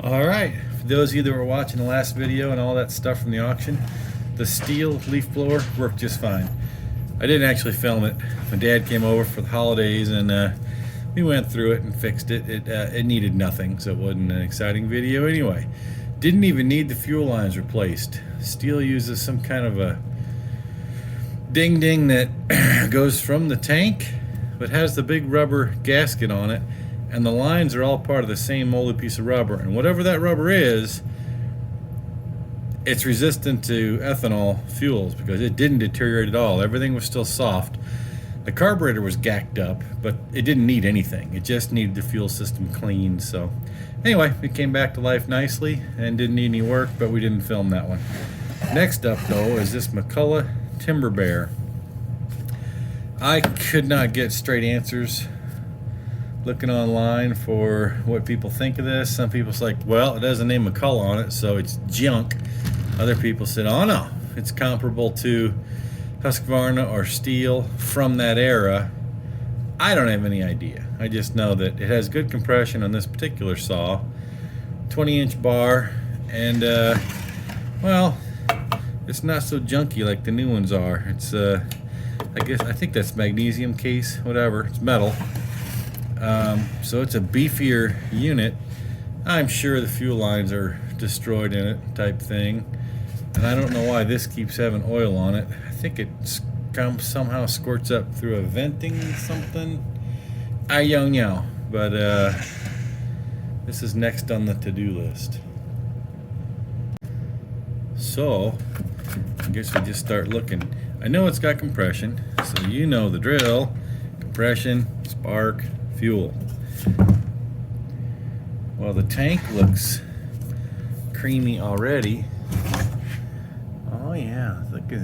All right, for those of you that were watching the last video and all that stuff from the auction, the steel leaf blower worked just fine. I didn't actually film it. My dad came over for the holidays and we went through it and fixed it. It needed nothing, so it wasn't an exciting video anyway. Didn't even need the fuel lines replaced. Steel uses some kind of a ding-ding that goes from the tank, but has the big rubber gasket on it, and the lines are all part of the same molded piece of rubber, and whatever that rubber is, it's resistant to ethanol fuels because it didn't deteriorate at all. Everything was still soft. The carburetor was gacked up, but it didn't need anything. It just needed the fuel system cleaned. So anyway, it came back to life nicely and didn't need any work, but we didn't film that one. Next up though is this McCullouch Timber Bear. I could not get straight answers looking online for what people think of this. Some people's like, well, it has the name McCullough on it, so it's junk. Other people said, oh no, it's comparable to Husqvarna or steel from that era. I don't have any idea. I just know that it has good compression on this particular saw, 20-inch bar, and well, it's not so junky like the new ones are. It's I think that's magnesium case, whatever. It's metal. So it's a beefier unit. I'm sure the fuel lines are destroyed in it, type thing. And I don't know why this keeps having oil on it. I think it somehow squirts up through a venting something. I don't know. But this is next on the to-do list. So I guess we just start looking. I know it's got compression, so you know the drill. Compression, spark, fuel. Well, the tank looks creamy already. Oh yeah, look at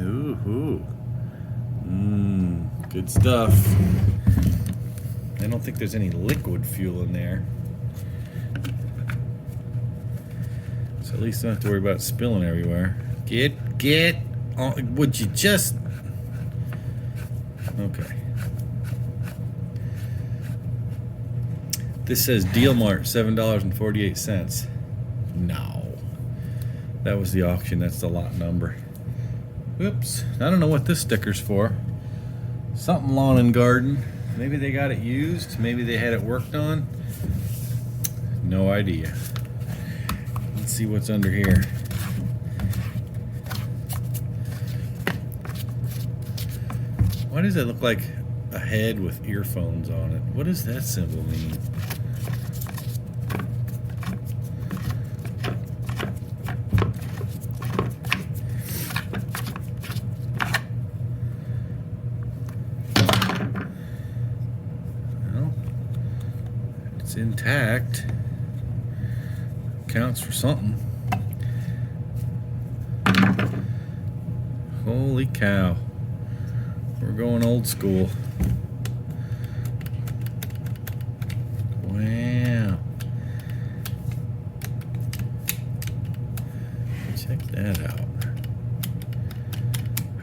good stuff. I don't think there's any liquid fuel in there, so at least I don't have to worry about spilling everywhere. Get on, would you just? Okay. This says Deal Mart, $7.48. No. That was the auction, that's the lot number. Whoops. I don't know what this sticker's for. Something lawn and garden. Maybe they got it used. Maybe they had it worked on. No idea. Let's see what's under here. Why does it look like a head with earphones on it? What does that symbol mean? Well, it's intact. Counts for something. Holy cow. We're going old school. Wow. Check that out.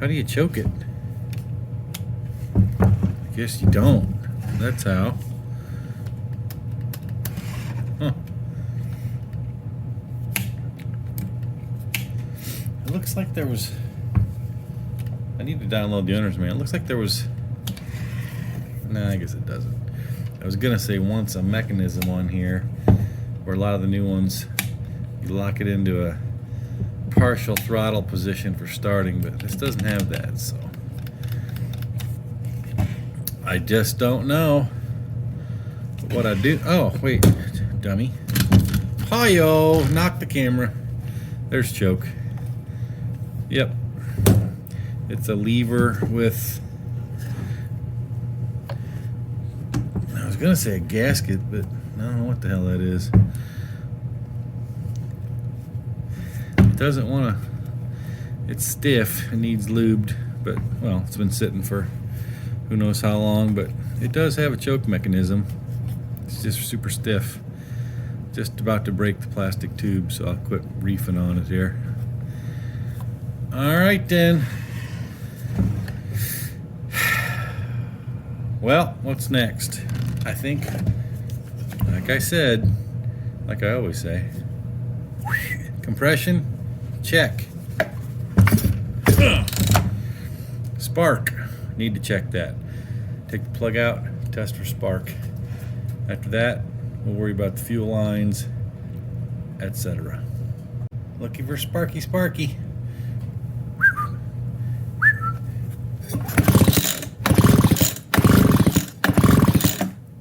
How do you choke it? I guess you don't. That's how. Huh. It looks like there was... I need to download the owner's manual. It looks like there was... Nah, I guess it doesn't. I was gonna say once a mechanism on here where a lot of the new ones you lock it into a partial throttle position for starting, but this doesn't have that, so I just don't know. But what I do... Oh, wait, dummy. Hi-yo, knock the camera. There's choke. Yep. It's a lever with... I was gonna say a gasket, but I don't know what the hell that is. It doesn't want to... It's stiff. It needs lubed, but, well, it's been sitting for who knows how long, but it does have a choke mechanism. It's just super stiff. Just about to break the plastic tube, so I'll quit reefing on it here. All right, then. Well, what's next? I think, like I said, like I always say, Compression, check. Spark, need to check that. Take the plug out, test for spark. After that, we'll worry about the fuel lines, etc. Looking for sparky.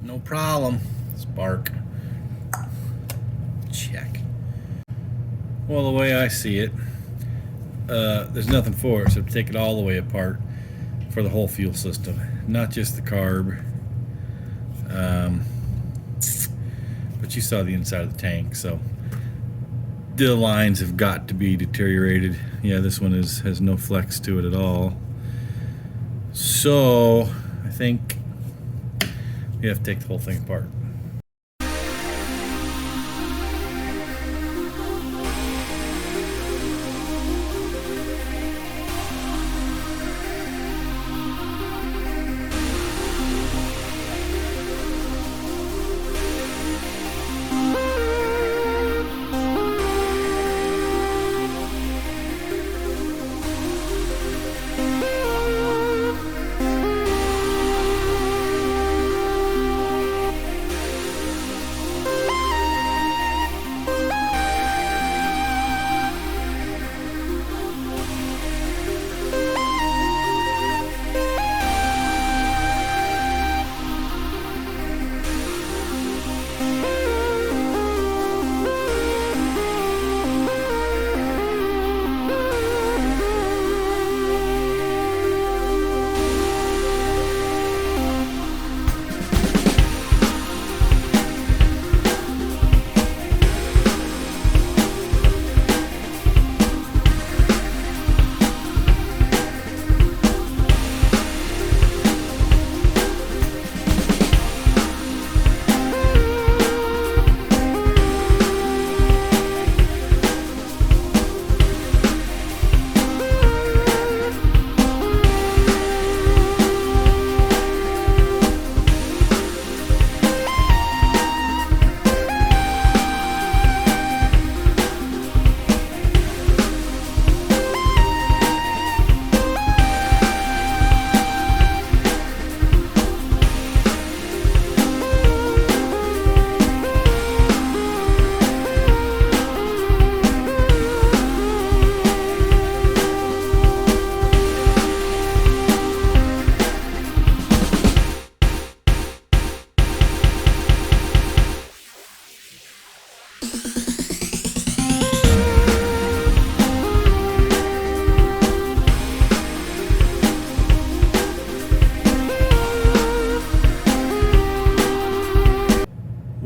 No problem. Spark. Check. Well, the way I see it, there's nothing for it except to take it all the way apart for the whole fuel system, not just the carb. But you saw the inside of the tank, so the lines have got to be deteriorated. Yeah, this one has no flex to it at all. So I think we have to take the whole thing apart.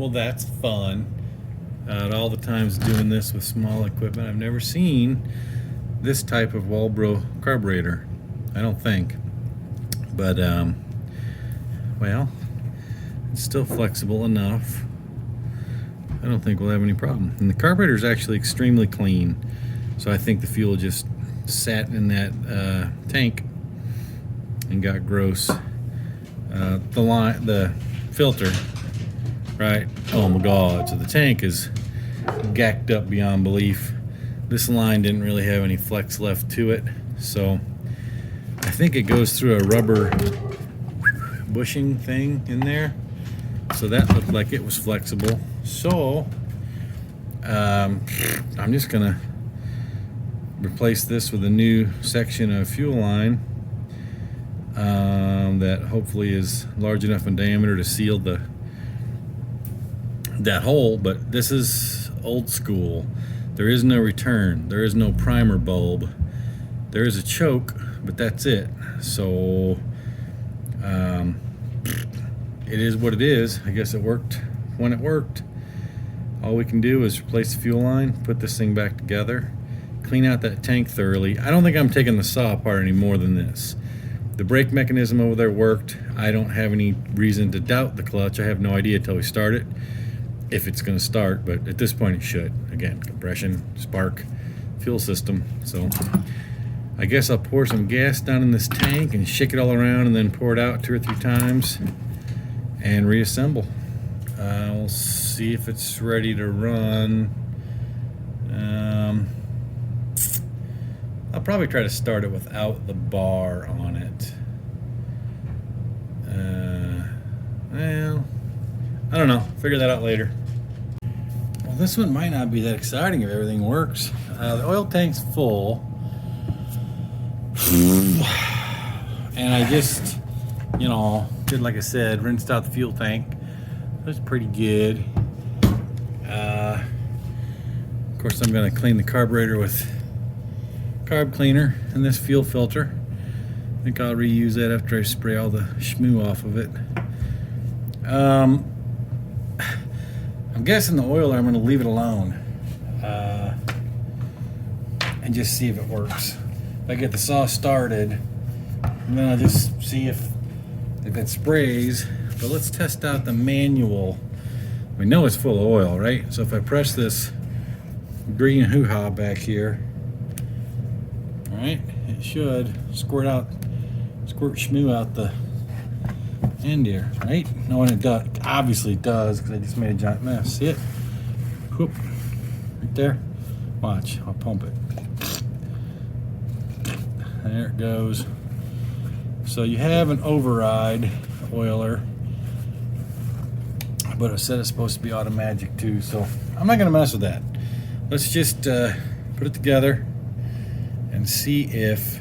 Well, that's fun. Out all the times doing this with small equipment, I've never seen this type of Walbro carburetor, I don't think. But, well, it's still flexible enough. I don't think we'll have any problem. And the carburetor is actually extremely clean. So I think the fuel just sat in that tank and got gross. The filter, right? Oh my God, so the tank is gacked up beyond belief. This line didn't really have any flex left to it, so I think it goes through a rubber bushing thing in there, so that looked like it was flexible. So I'm just gonna replace this with a new section of fuel line that hopefully is large enough in diameter to seal that hole. But this is old school. There is no return, there is no primer bulb, there is a choke, but that's it. So it is what it is. I guess it worked when it worked. All we can do is replace the fuel line, put this thing back together, clean out that tank thoroughly. I don't think I'm taking the saw apart any more than this. The brake mechanism over there worked. I don't have any reason to doubt the clutch. I have no idea until we start it if it's going to start, but at this point it should. Again, compression, spark, fuel system. So I guess I'll pour some gas down in this tank and shake it all around and then pour it out 2 or 3 times and reassemble. We'll see if it's ready to run. I'll probably try to start it without the bar on it. Well, I don't know. Figure that out later. Well, this one might not be that exciting if everything works. The oil tank's full. And I just, did like I said, rinsed out the fuel tank. It was pretty good. Of course, I'm going to clean the carburetor with carb cleaner and this fuel filter. I think I'll reuse that after I spray all the schmoo off of it. I'm guessing the oiler, I'm going to leave it alone and just see if it works. If I get the saw started, and then I'll just see if it sprays. But let's test out the manual. We know it's full of oil, right? So if I press this green hoo-ha back here, all right, it should squirt schmoo out the end here, right? No, and it does. Obviously it does, because I just made a giant mess. See it? Whoop. Right there. Watch, I'll pump it. There it goes. So you have an override oiler, but it said it's supposed to be automatic too, so I'm not gonna mess with that. Let's just put it together and see if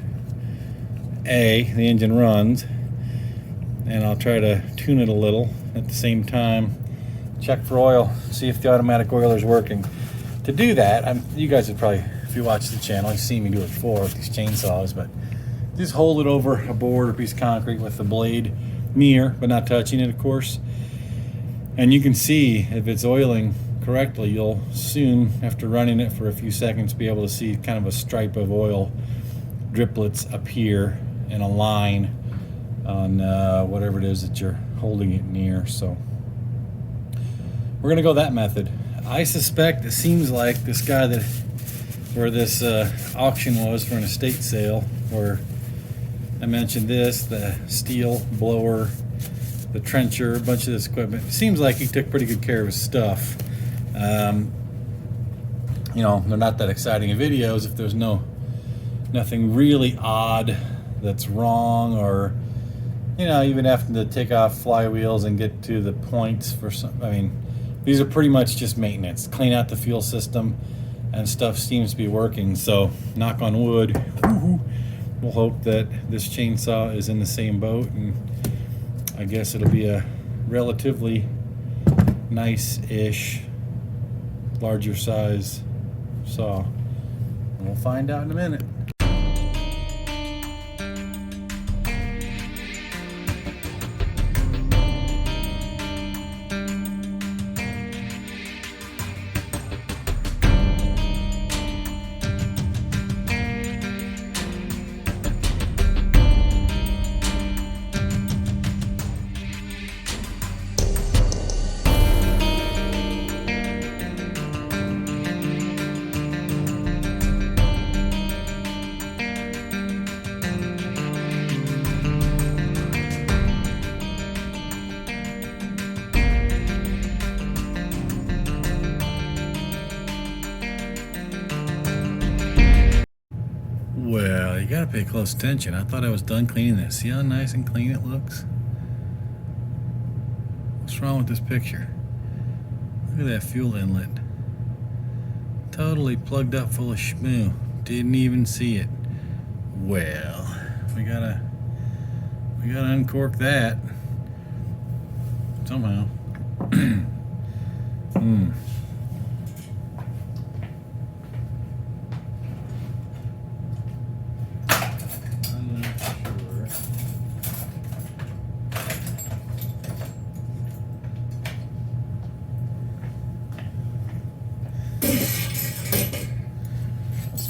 the engine runs, and I'll try to tune it a little at the same time, check for oil, see if the automatic oiler is working. To do that, you guys have probably, if you watch the channel, you've seen me do it before with these chainsaws, but just hold it over a board or piece of concrete with the blade near, but not touching it, of course. And you can see if it's oiling correctly. You'll soon, after running it for a few seconds, be able to see kind of a stripe of oil driplets appear in a line on whatever it is that you're holding it near. So we're gonna go that method. I suspect it seems like this guy where this auction was for an estate sale, where I mentioned this, the steel blower, the trencher, a bunch of this equipment. It seems like he took pretty good care of his stuff. They're not that exciting in videos if there's nothing really odd that's wrong, or even having to take off flywheels and get to the points for some. I mean, these are pretty much just maintenance. Clean out the fuel system, and stuff seems to be working. So, knock on wood. We'll hope that this chainsaw is in the same boat, and I guess it'll be a relatively nice-ish, larger size saw. And we'll find out in a minute. Well, you gotta pay close attention. I thought I was done cleaning this. See how nice and clean it looks? What's wrong with this picture? Look at that fuel inlet. Totally plugged up full of schmoo. Didn't even see it. Well, we gotta uncork that somehow.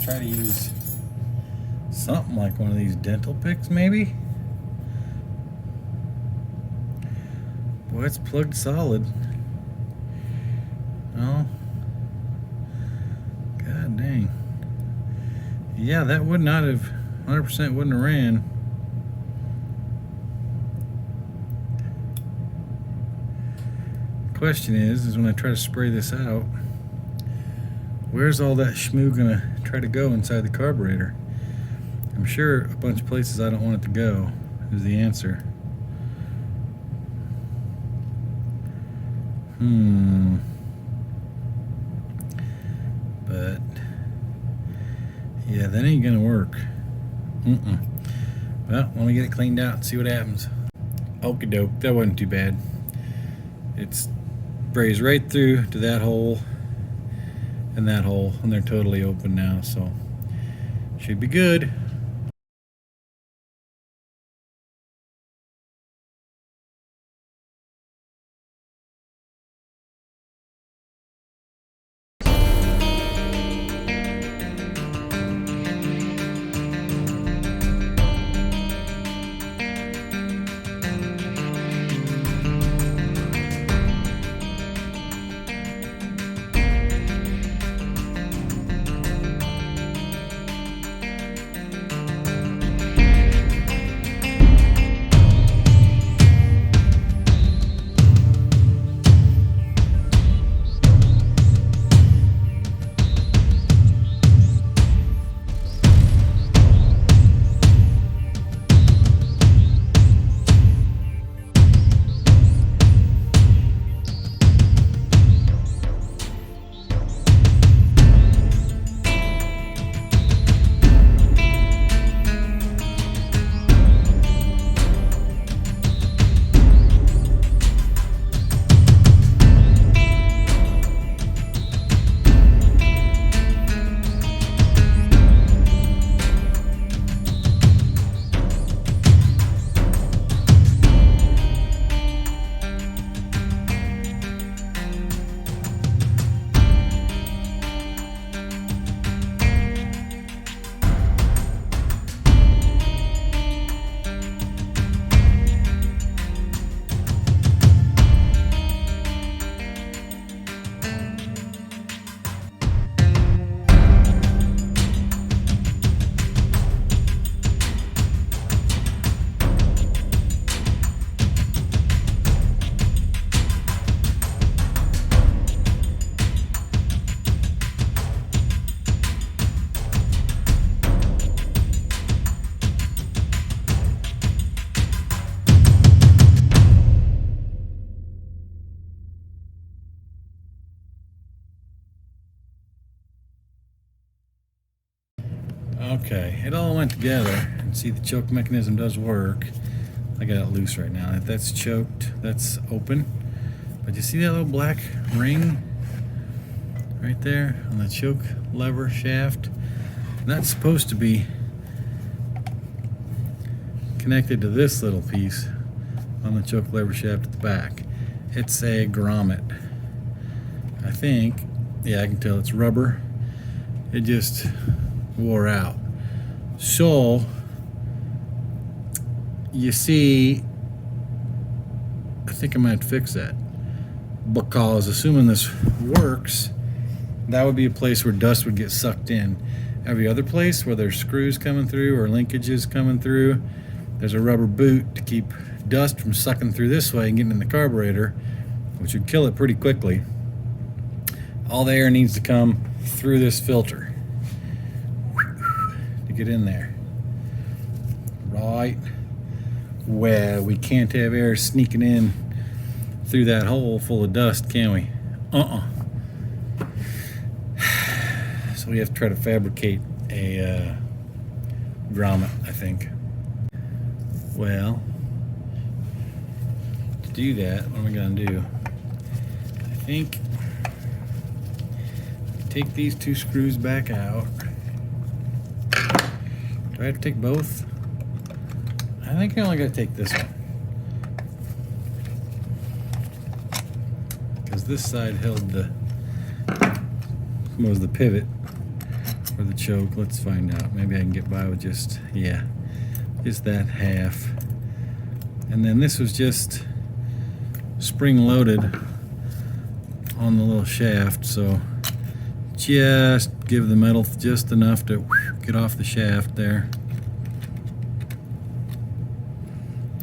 Try to use something like one of these dental picks, maybe. Boy, it's plugged solid. Oh, god dang. Yeah, that would not have 100% wouldn't have ran. Question is when I try to spray this out, where's all that schmoo gonna try to go inside the carburetor? I'm sure a bunch of places I don't want it to go is the answer. But yeah, that ain't gonna work. Well, let me get it cleaned out and see what happens. Okie doke, that wasn't too bad. It sprays right through to that hole and that hole, and they're totally open now, so should be good. Okay, it all went together, and see the choke mechanism does work. I got it loose right now. That's choked, that's open. But you see that little black ring right there on the choke lever shaft? That's supposed to be connected to this little piece on the choke lever shaft at the back. It's a grommet. I think, yeah, I can tell it's rubber. It just wore out. So you see, I think I might fix that, because assuming this works, that would be a place where dust would get sucked in. Every other place where there's screws coming through or linkages coming through, there's a rubber boot to keep dust from sucking through this way and getting in the carburetor, which would kill it pretty quickly. All the air needs to come through this filter to get in there. Right. Well, we can't have air sneaking in through that hole full of dust, can we? So we have to try to fabricate a grommet, I think. Well, to do that, what am I going to do? I think take these two screws back out. Do I have to take both? I think I only got to take this one, because this side held was the pivot for the choke. Let's find out. Maybe I can get by with just that half. And then this was just spring loaded on the little shaft, so just give the metal just enough to get off the shaft there.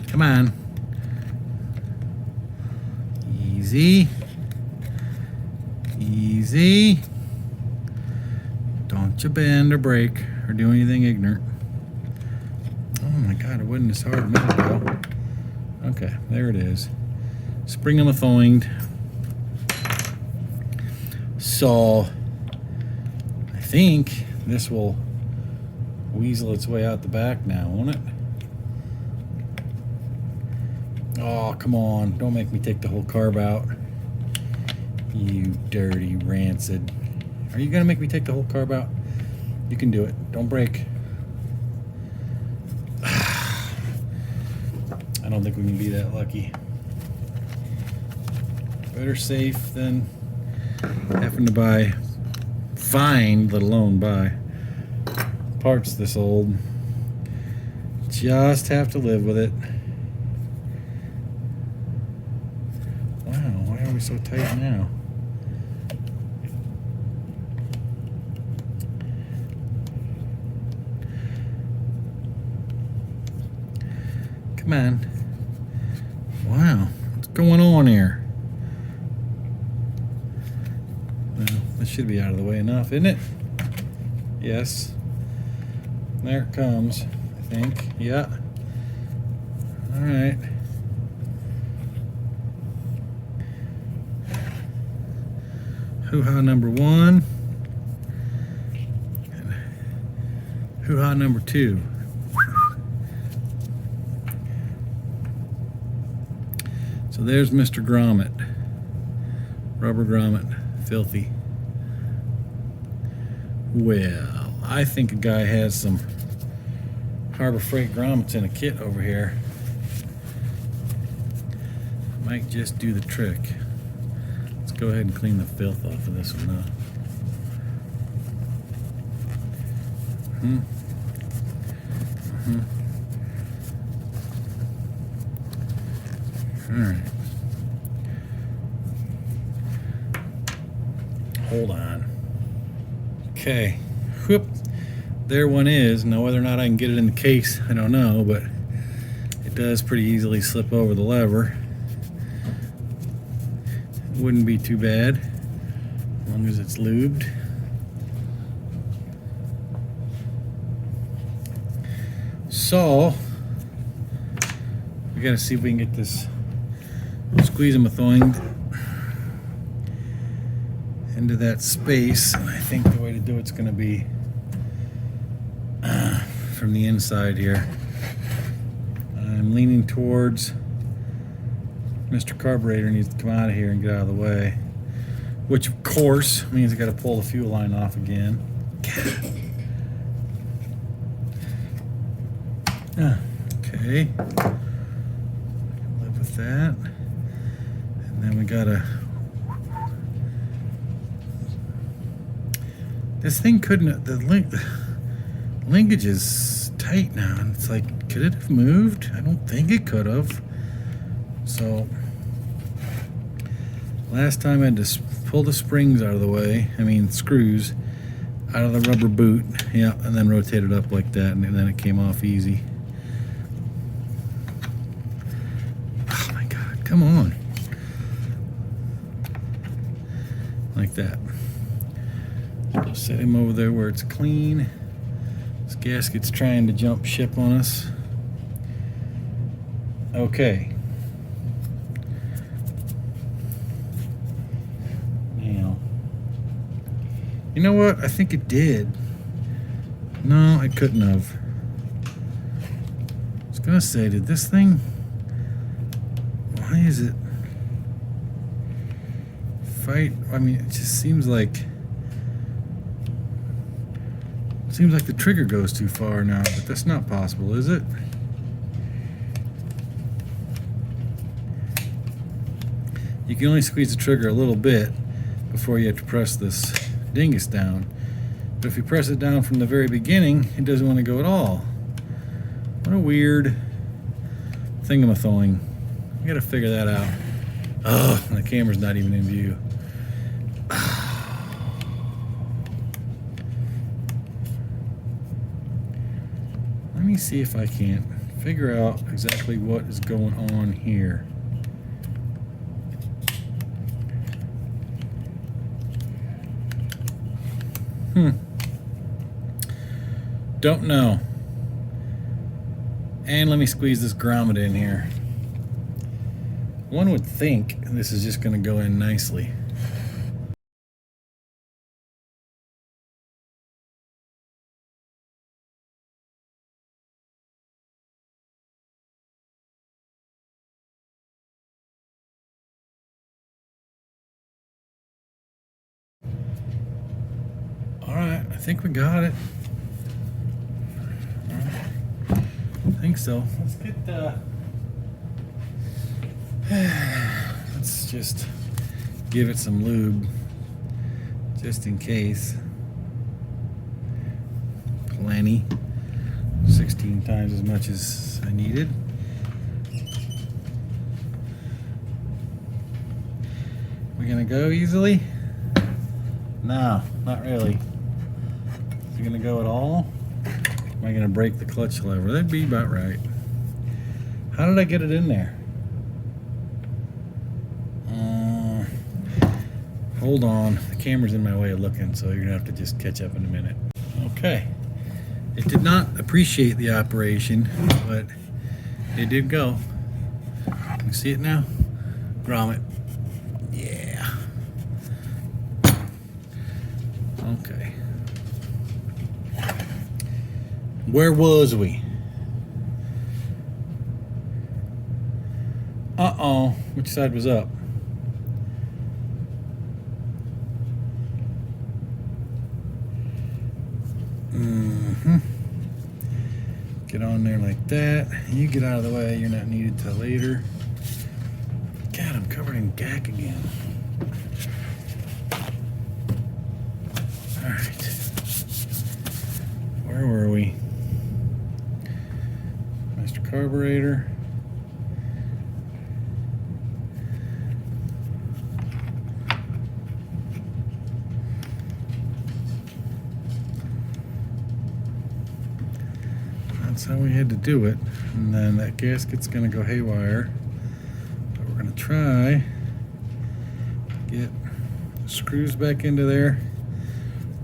Come on. Easy. Easy. touch a bend or break or do anything ignorant. Oh my God, it wasn't as hard a minute ago. Okay, there it is. Spring on the thawing. So I think this will weasel its way out the back now, won't it? Oh, come on. Don't make me take the whole carb out. You dirty rancid. Are you gonna make me take the whole carb out? You can do it. Don't break. I don't think we can be that lucky. Better safe than having to find, let alone buy parts this old. Just have to live with it. Wow, why are we so tight now? Come on. Wow, what's going on here? Well, this should be out of the way enough, isn't it? Yes. There it comes, I think. Yeah. All right. Hoo-ha number 1. Hoo-ha number 2. So there's Mr. Grommet. Rubber grommet. Filthy. Well, I think a guy has some Harbor Freight grommets in a kit over here. Might just do the trick. Let's go ahead and clean the filth off of this one now. Alright. Hold on. Okay. Whoop. There one is. Now whether or not I can get it in the case, I don't know, but it does pretty easily slip over the lever. Wouldn't be too bad as long as it's lubed. So we gotta see if we can get this squeezing thing into that space, and I think the way to do it's gonna be from the inside here. I'm leaning towards Mr. Carburetor needs to come out of here and get out of the way, which of course means I got to pull the fuel line off again. Okay, live with that. And then we gotta. This thing couldn't. The linkage is tight now, and it's like, could it have moved? I don't think it could have. So last time I had to pull the springs out of the way, screws out of the rubber boot, yeah, and then rotate it up like that, and then it came off easy. Oh my God, come on. Like that. Just set him over there where it's clean. This gasket's trying to jump ship on us. Okay. You know what? I think it did. No, it couldn't have. I was gonna say, did this thing? Why is it fight? It just seems like the trigger goes too far now, but that's not possible, is it? You can only squeeze the trigger a little bit before you have to press this dingus down. But if you press it down from the very beginning, it doesn't want to go at all. What a weird thingamathing. I gotta figure that out. Oh, the camera's not even in view. Let me see if I can't figure out exactly what is going on here. Don't know. And let me squeeze this grommet in here. One would think this is just going to go in nicely. Alright, I think we got it. I think so. Let's get let's just give it some lube just in case. Plenty. 16 times as much as I needed. We gonna go easily? No, not really. Is it gonna go at all? Am I gonna break the clutch lever? That'd be about right. How did I get it in there? Hold on, the camera's in my way of looking, so you're gonna have to just catch up in a minute. Okay, it did not appreciate the operation, but it did go. Can you see it now? Grommet. Yeah. Okay. Where was we? Uh-oh. Which side was up? Get on there like that. You get out of the way. You're not needed till later. God, I'm covered in gack again. Alright. Where were we? Master carburetor. That's how we had to do it. And then that gasket's gonna go haywire. But we're gonna try to get screws back into there.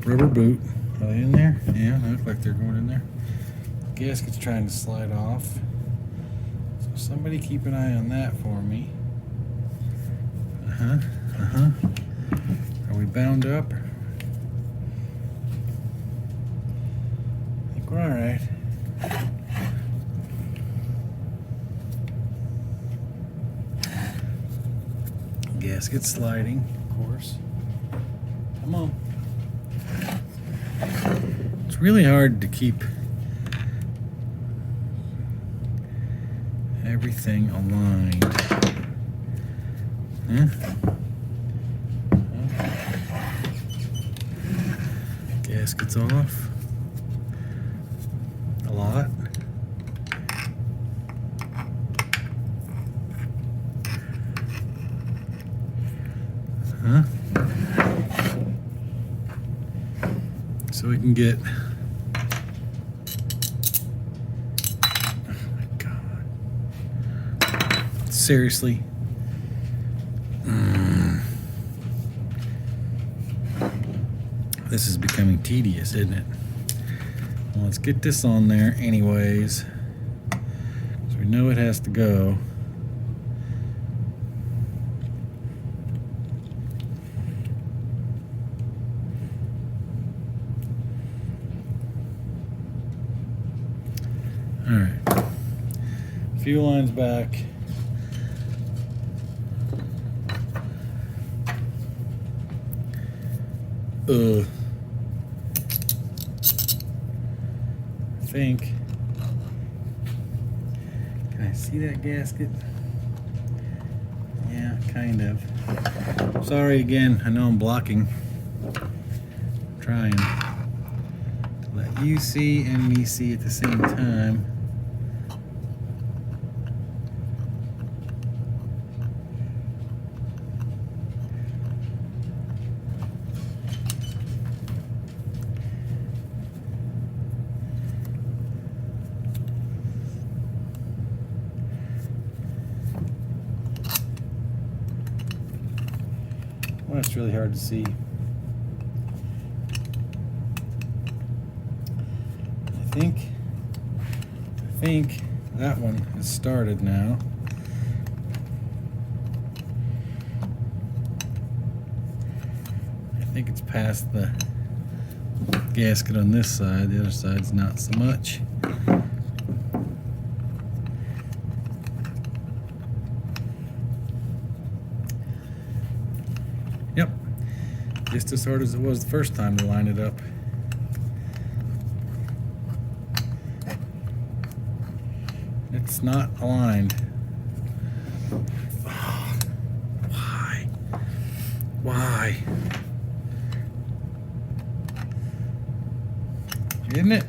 Rubber boot. Are they in there? Yeah, they look like they're going in there. Gasket's trying to slide off. So somebody keep an eye on that for me. Are we bound up? I think we're alright. Gasket sliding, of course. Come on. It's really hard to keep everything aligned. Gasket's off. A lot. So we can get, oh my God, seriously, this is becoming tedious, isn't it? Well, let's get this on there anyways, so we know it has to go. Alright, fuel lines back. I think. Can I see that gasket? Yeah, kind of. Sorry again, I know I'm blocking. I'm trying to let you see and me see at the same time. Well, it's really hard to see. I think that one has started now. I think it's past the gasket on this side. The other side's not so much. Yep, just as hard as it was the first time to line it up. It's not aligned. Oh, why? Why? Isn't it?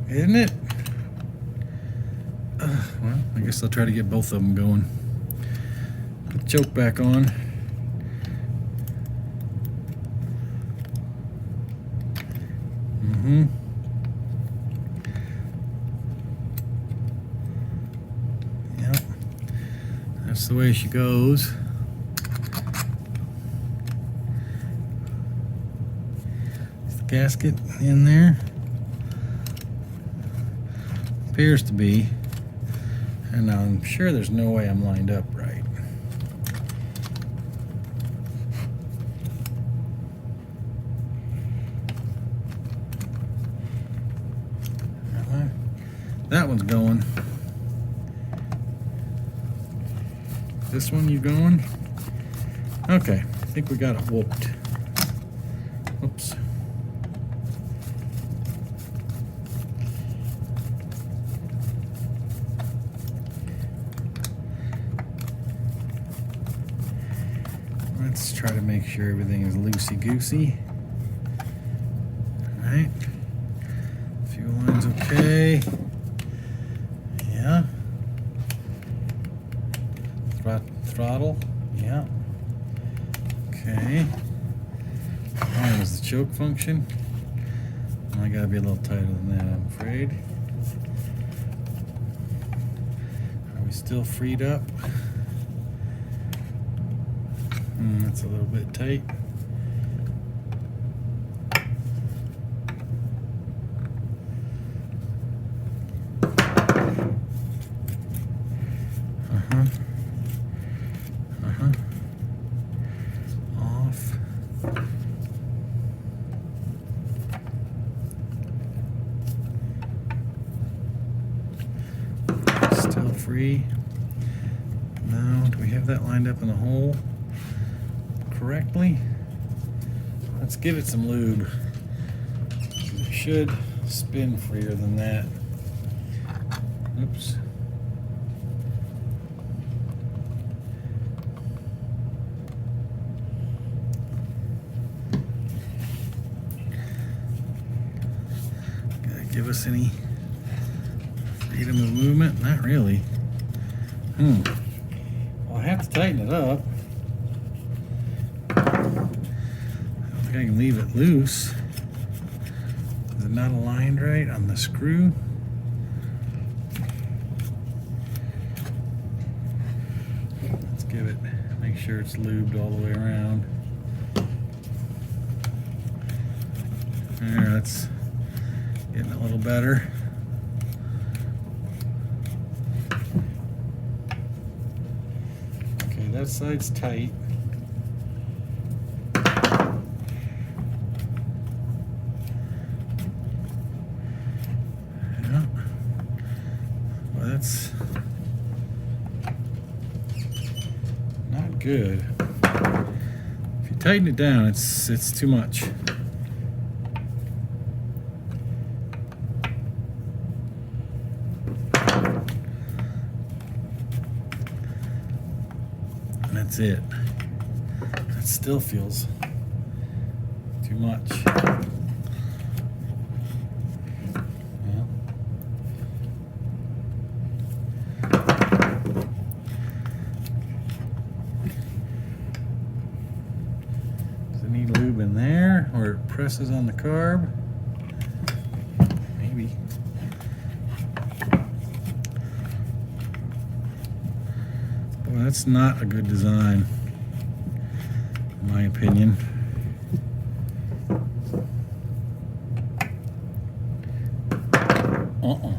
Isn't it? Well, I guess I'll try to get both of them going. Put the choke back on. Yep. That's the way she goes. Gasket in there. Appears to be. And I'm sure there's no way I'm lined up right. That one's going. This one, you going? Okay, I think we got it whooped. Oops. Let's try to make sure everything is loosey-goosey. All right. Fuel line's okay. Yeah. Throttle. Yeah. Okay. That was the choke function. I gotta be a little tighter than that, I'm afraid. Are we still freed up? That's a little bit tight. Off. Still free. Now, do we have that lined up in the hole correctly? Let's give it some lube. It should spin freer than that. Oops. Gotta give us any freedom of movement? Not really. Well, I have to tighten it up. I can leave it loose. Is it not aligned right on the screw? Let's give it, make sure it's lubed all the way around. There, that's getting a little better. Okay, that side's tight. That's not good. If you tighten it down, it's too much. And that's it. It still feels too much. Need lube in there, or it presses on the carb. Maybe. Boy, that's not a good design, in my opinion. Well,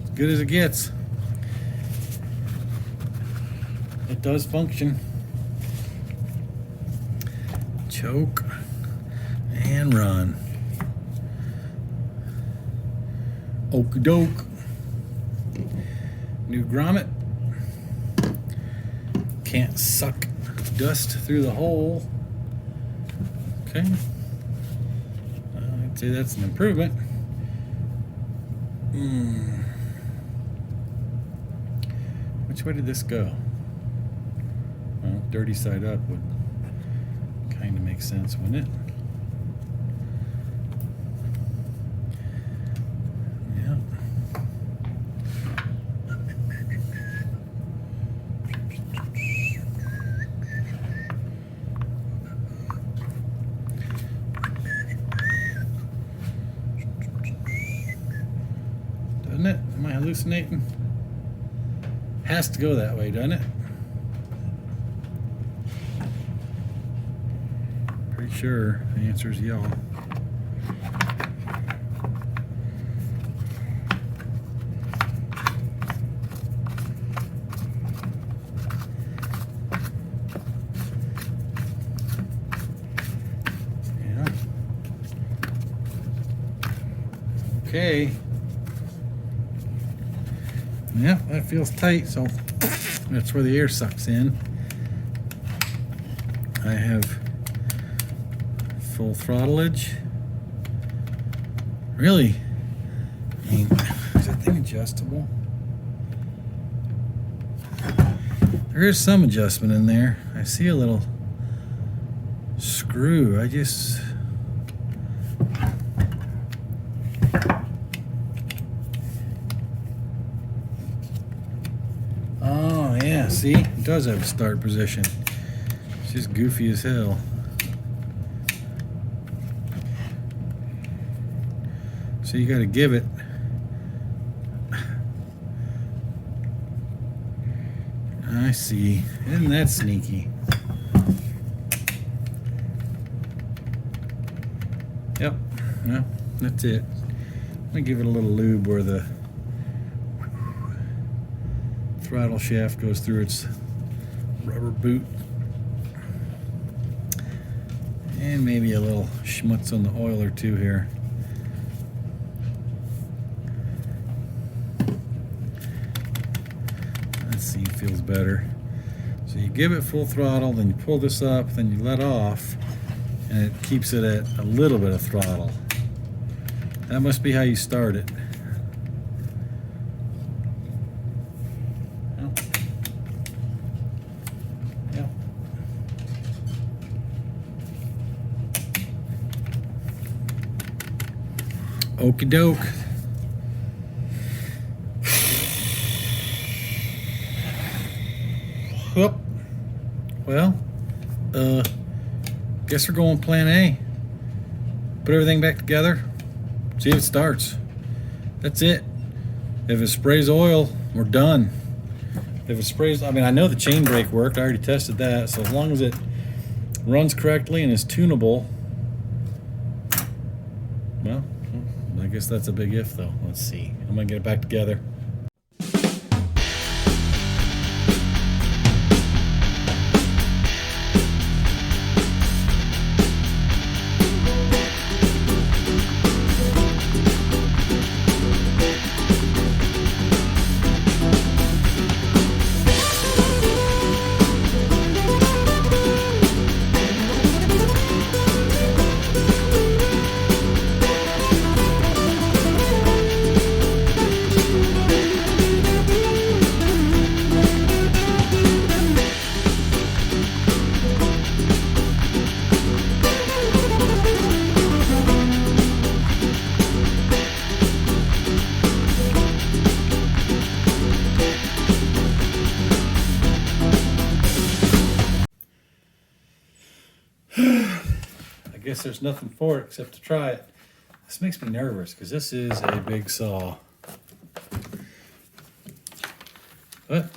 as good as it gets. It does function. Choke and run. Okie doke. New grommet. Can't suck dust through the hole. Okay. I'd say that's an improvement. Which way did this go? Well, dirty side up would kind of make sense, wouldn't it? Yeah. Doesn't it? Am I hallucinating? Has to go that way, doesn't it? Pretty sure the answer is y'all. Yeah. Okay. Yep, that feels tight, so that's where the air sucks in. I have full throttlage. Really? I mean, is that thing adjustable? There is some adjustment in there. I see a little screw. Oh, yeah, see? It does have a start position. It's just goofy as hell. So you gotta give it. I see. Isn't that sneaky? Yep. Well, that's it. Let me give it a little lube where the throttle shaft goes through its rubber boot. And maybe a little schmutz on the oil or two here. Let's see, feels better. So you give it full throttle, then you pull this up, then you let off, and it keeps it at a little bit of throttle. That must be how you start it. Yep. Okie doke. Whoop. Well, guess we're going plan A. Put everything back together. See if it starts. That's it. If it sprays oil, we're done. If it sprays, I mean, I know the chain brake worked. I already tested that. So as long as it runs correctly and is tunable, well, I guess that's a big if, though. Let's see. I'm gonna get it back together. I guess there's nothing for it except to try it. This makes me nervous because this is a big saw. But,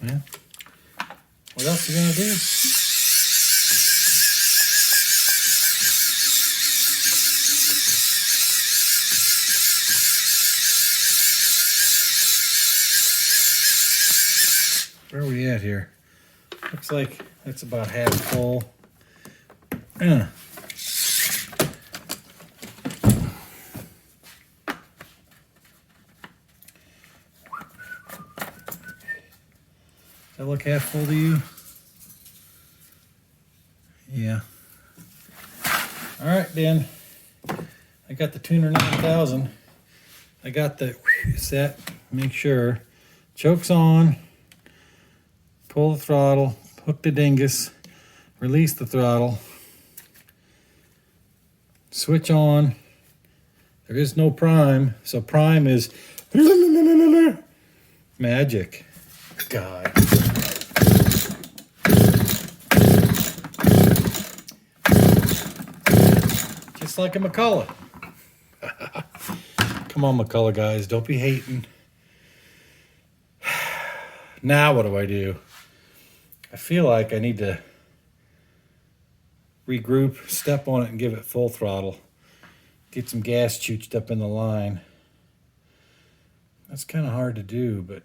yeah, what else are you gonna do? at here? Looks like that's about half full. Does that look half full to you? Yeah. All right, then. I got the tuner 9000. I got the set. Make sure. Choke's on. Pull the throttle. Hook the dingus. Release the throttle. Switch on. There is no prime, so prime is magic. God. Just like a McCullouch. Come on, McCullouch guys, don't be hating. Now what do? I feel like I need to regroup, step on it, and give it full throttle. Get some gas chooched up in the line. That's kind of hard to do, but...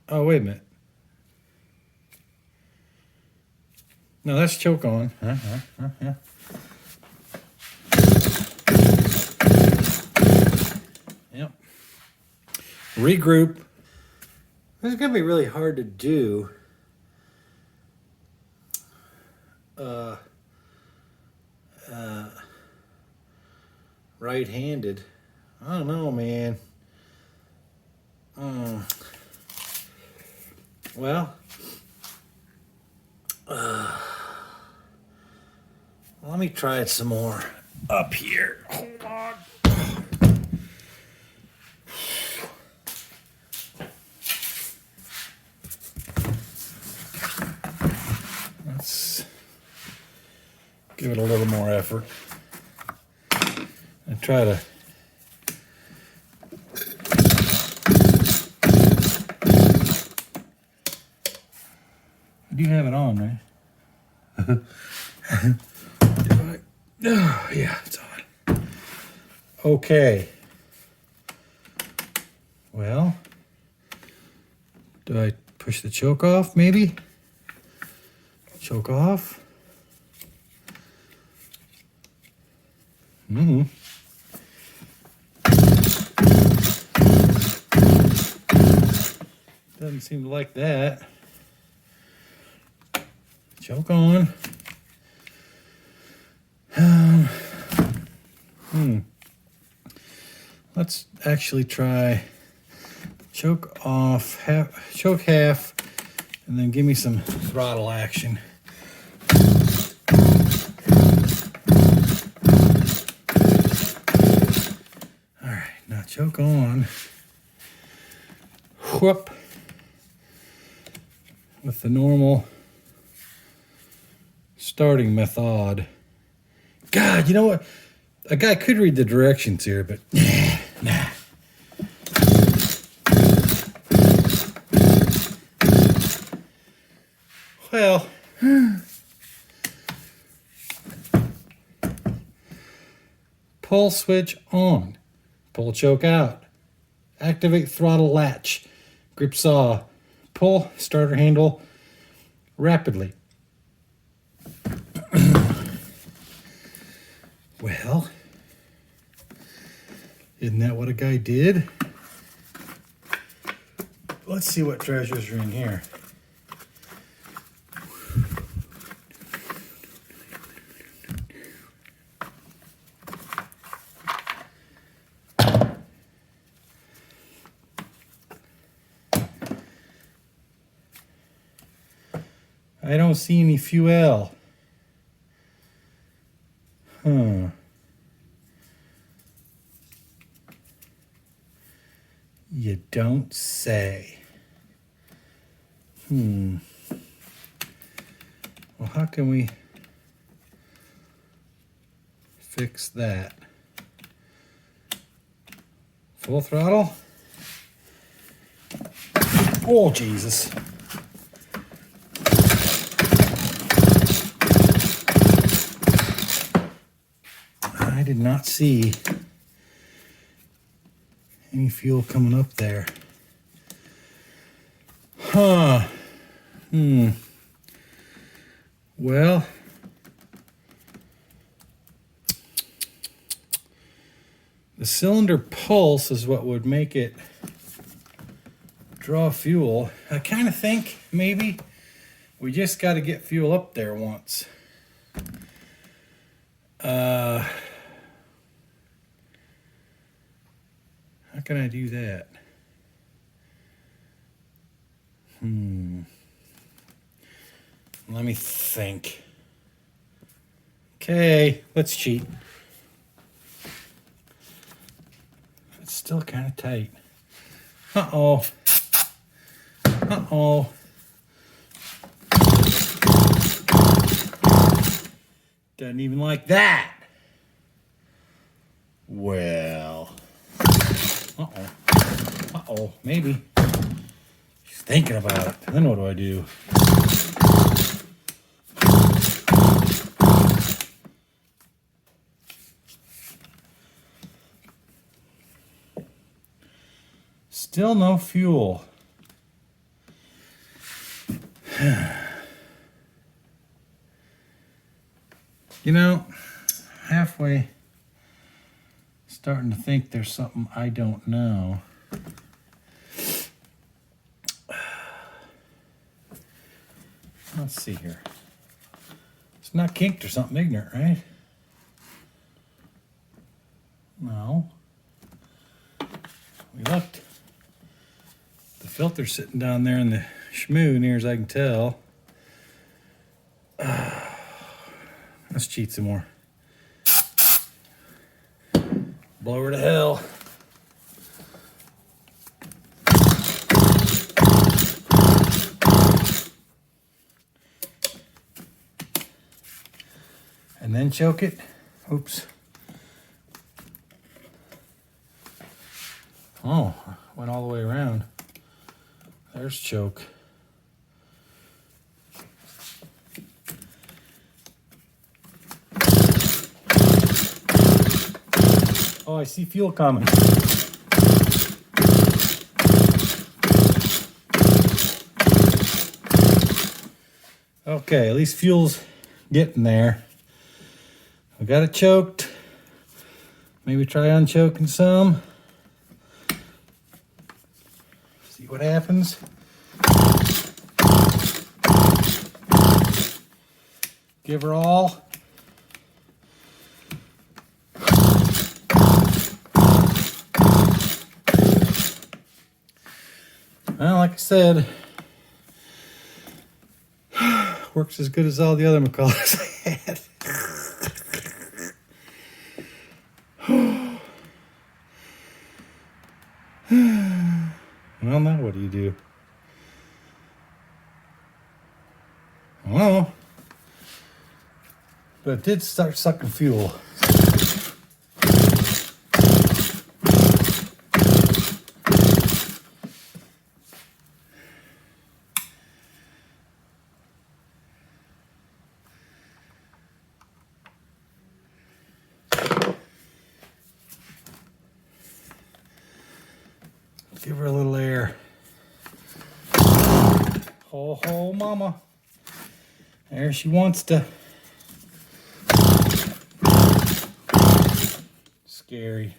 Oh, wait a minute. No, that's choke on. Yep. Regroup. This is going to be really hard to do. Right-handed. I don't know, man. Well, let me try it some more up here. Hold on. Let's give it a little more effort and try to you have it on, right? Oh, yeah, it's on. Okay. Well, do I push the choke off, maybe? Choke off. Doesn't seem to like that. Choke on. Let's actually try choke off, choke half, and then give me some throttle action. All right, now choke on. Whoop. With the normal starting method. God, you know what? A guy could read the directions here, but nah. Well, pull switch on, pull choke out, activate throttle latch, grip saw, pull starter handle rapidly. Well, isn't that what a guy did? Let's see what treasures are in here. I don't see any fuel. Huh. You don't say. Well, how can we fix that? Full throttle? Oh, Jesus. I did not see any fuel coming up there. Huh. Well, the cylinder pulse is what would make it draw fuel. I kind of think maybe we just got to get fuel up there once. How can I do that? Let me think. Okay, let's cheat. It's still kind of tight. Uh-oh. Uh-oh. Doesn't even like that. Well. Uh-oh. Uh-oh, maybe. She's thinking about it. Then what do I do? Still no fuel. You know, halfway starting to think there's something I don't know. Let's see here. It's not kinked or something ignorant, right? No. We looked. The filter's sitting down there in the schmoo, near as I can tell. Let's cheat some more. Blow her to hell. And then choke it. Oops. Oh, went all the way around. There's choke. Oh, I see fuel coming. Okay, at least fuel's getting there. I got it choked. Maybe try unchoking some. See what happens. Give her all. Well, like I said, works as good as all the other McCullouchs I had. Well, now what do you do? Well, but it did start sucking fuel. Give her a little air. Oh, mama. There she wants to. Scary.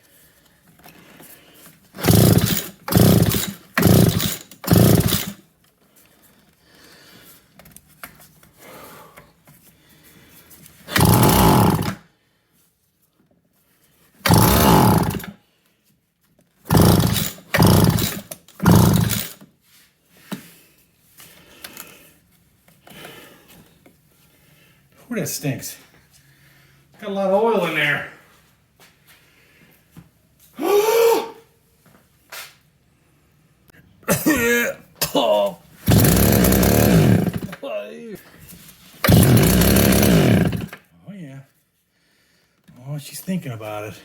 Ooh, that stinks. Got a lot of oil in there. Oh. Oh yeah. Oh, she's thinking about it.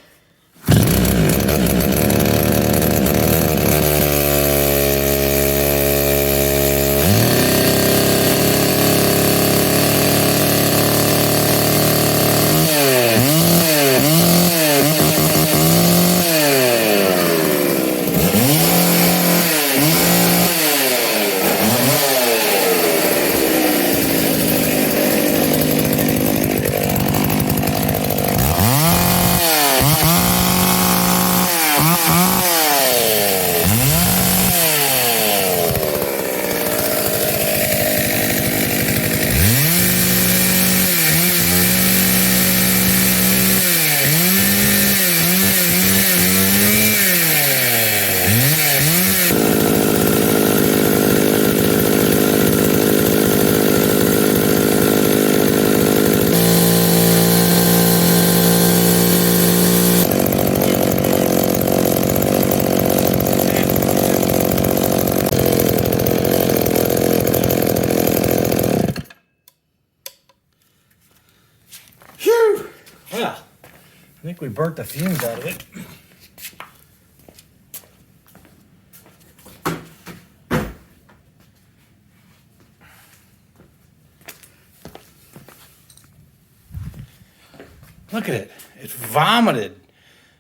think we burnt the fumes out of it. Look at it. It vomited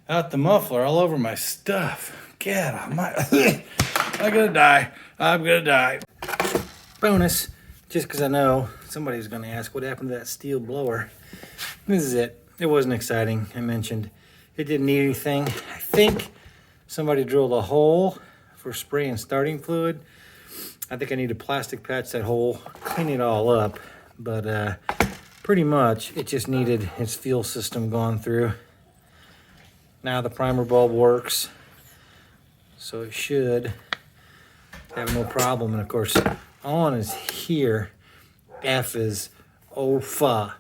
out the muffler all over my stuff. God, I'm gonna die. I'm gonna die. Bonus, just because I know somebody's gonna ask what happened to that steel blower. This is it. It wasn't exciting. I mentioned it didn't need anything. I think somebody drilled a hole for spraying starting fluid. I think I need to plastic patch that hole, clean it all up, but pretty much it just needed its fuel system gone through. Now the primer bulb works, so it should have no problem. And of course, on is here, F is OFA.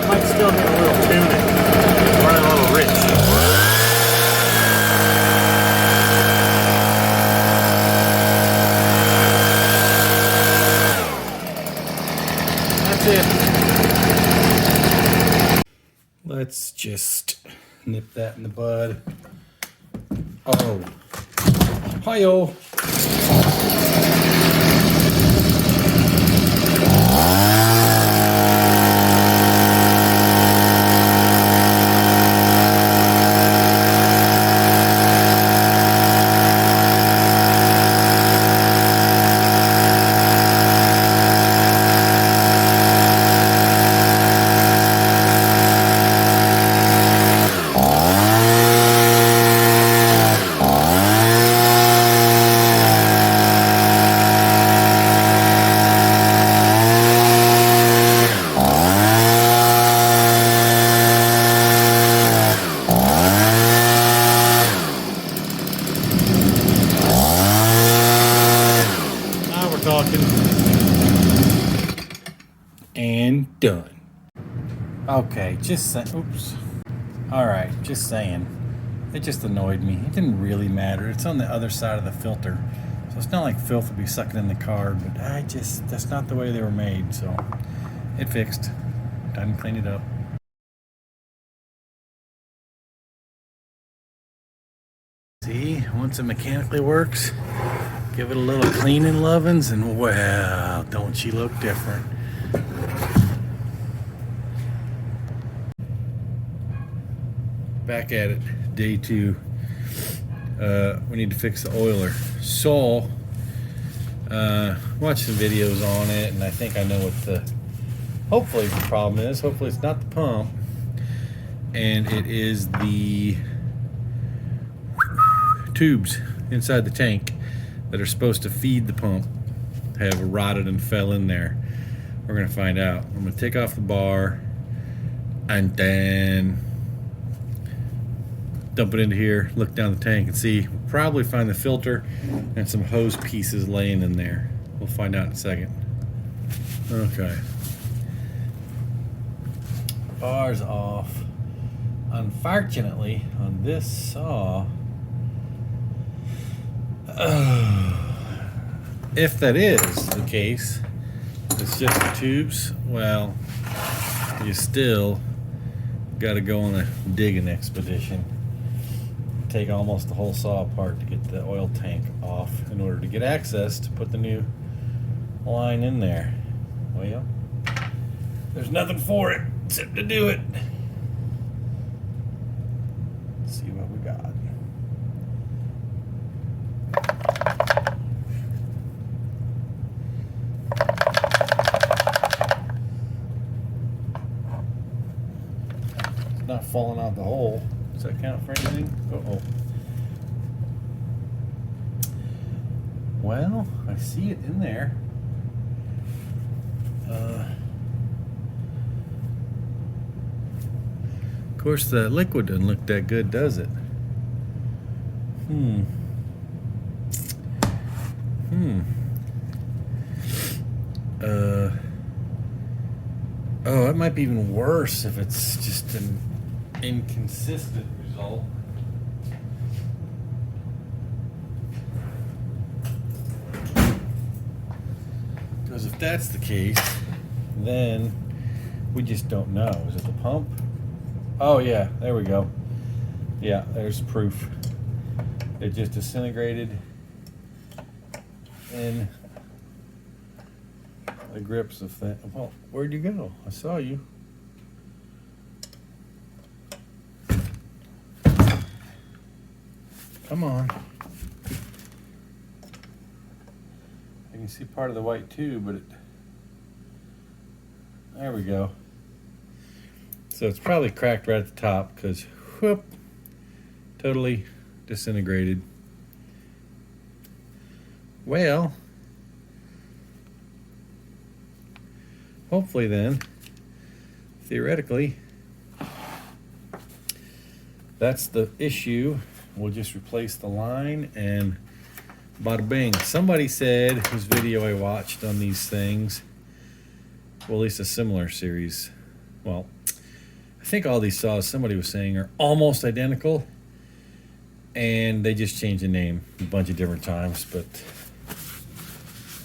Might still need a little tuning, running a little rich. That's it. Let's just nip that in the bud. Oh, hi-yo. And done. Okay, just saying. Oops. All right, just saying. It just annoyed me. It didn't really matter. It's on the other side of the filter, so it's not like filth will be sucking in the car. But that's not the way they were made. So it fixed. Time to clean it up. See, once it mechanically works, give it a little cleaning lovins, and wow, don't she look different? Back at it, day 2. We need to fix the oiler. So, watched some videos on it, and I think I know what hopefully the problem is. Hopefully it's not the pump, and it is the tubes inside the tank that are supposed to feed the pump have rotted and fell in there. We're gonna find out. I'm gonna take off the bar and then dump it into here, look down the tank and see. We'll probably find the filter and some hose pieces laying in there. We'll find out in a second. Okay. Bar's off. Unfortunately, on this saw, if that is the case, it's just the tubes, well, you still got to go on a digging expedition. Take almost the whole saw apart to get the oil tank off in order to get access to put the new line in there. Well, there's nothing for it except to do it. Let's see what we got. It's not falling out the hole. Does that count for anything? Uh-oh. Well, I see it in there. Of course, the liquid doesn't look that good, does it? Oh, it might be even worse if it's just an inconsistent result. Because if that's the case, then we just don't know. Is it the pump? Oh yeah, there we go. Yeah, there's proof. It just disintegrated in the grips of that. Well, where'd you go? I saw you. Come on. I can see part of the white too, but there we go. So it's probably cracked right at the top because whoop, totally disintegrated. Well, hopefully then, theoretically, that's the issue. We'll just replace the line and bada bing. Somebody said, whose video I watched on these things, well, at least a similar series, well, I think all these saws, somebody was saying, are almost identical, and they just changed the name a bunch of different times, but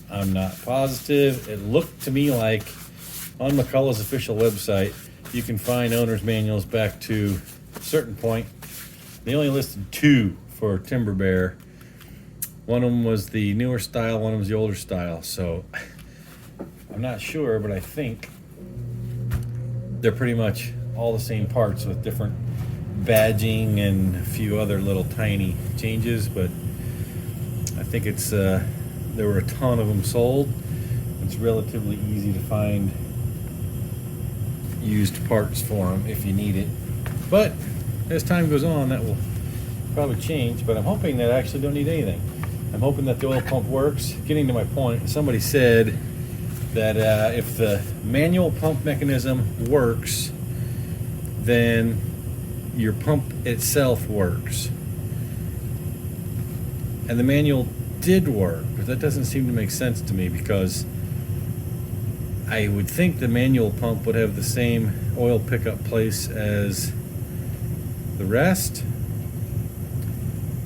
I'm not positive. It looked to me like on McCullouch's official website, you can find owner's manuals back to a certain point. They only listed 2 for Timber Bear. One of them was the newer style, one of them was the older style. So I'm not sure, but I think they're pretty much all the same parts with different badging and a few other little tiny changes. But I think it's there were a ton of them sold. It's relatively easy to find used parts for them if you need it. But as time goes on, that will probably change, but I'm hoping that I actually don't need anything. I'm hoping that the oil pump works. Getting to my point, somebody said that if the manual pump mechanism works, then your pump itself works. And the manual did work, but that doesn't seem to make sense to me because I would think the manual pump would have the same oil pickup place as the rest.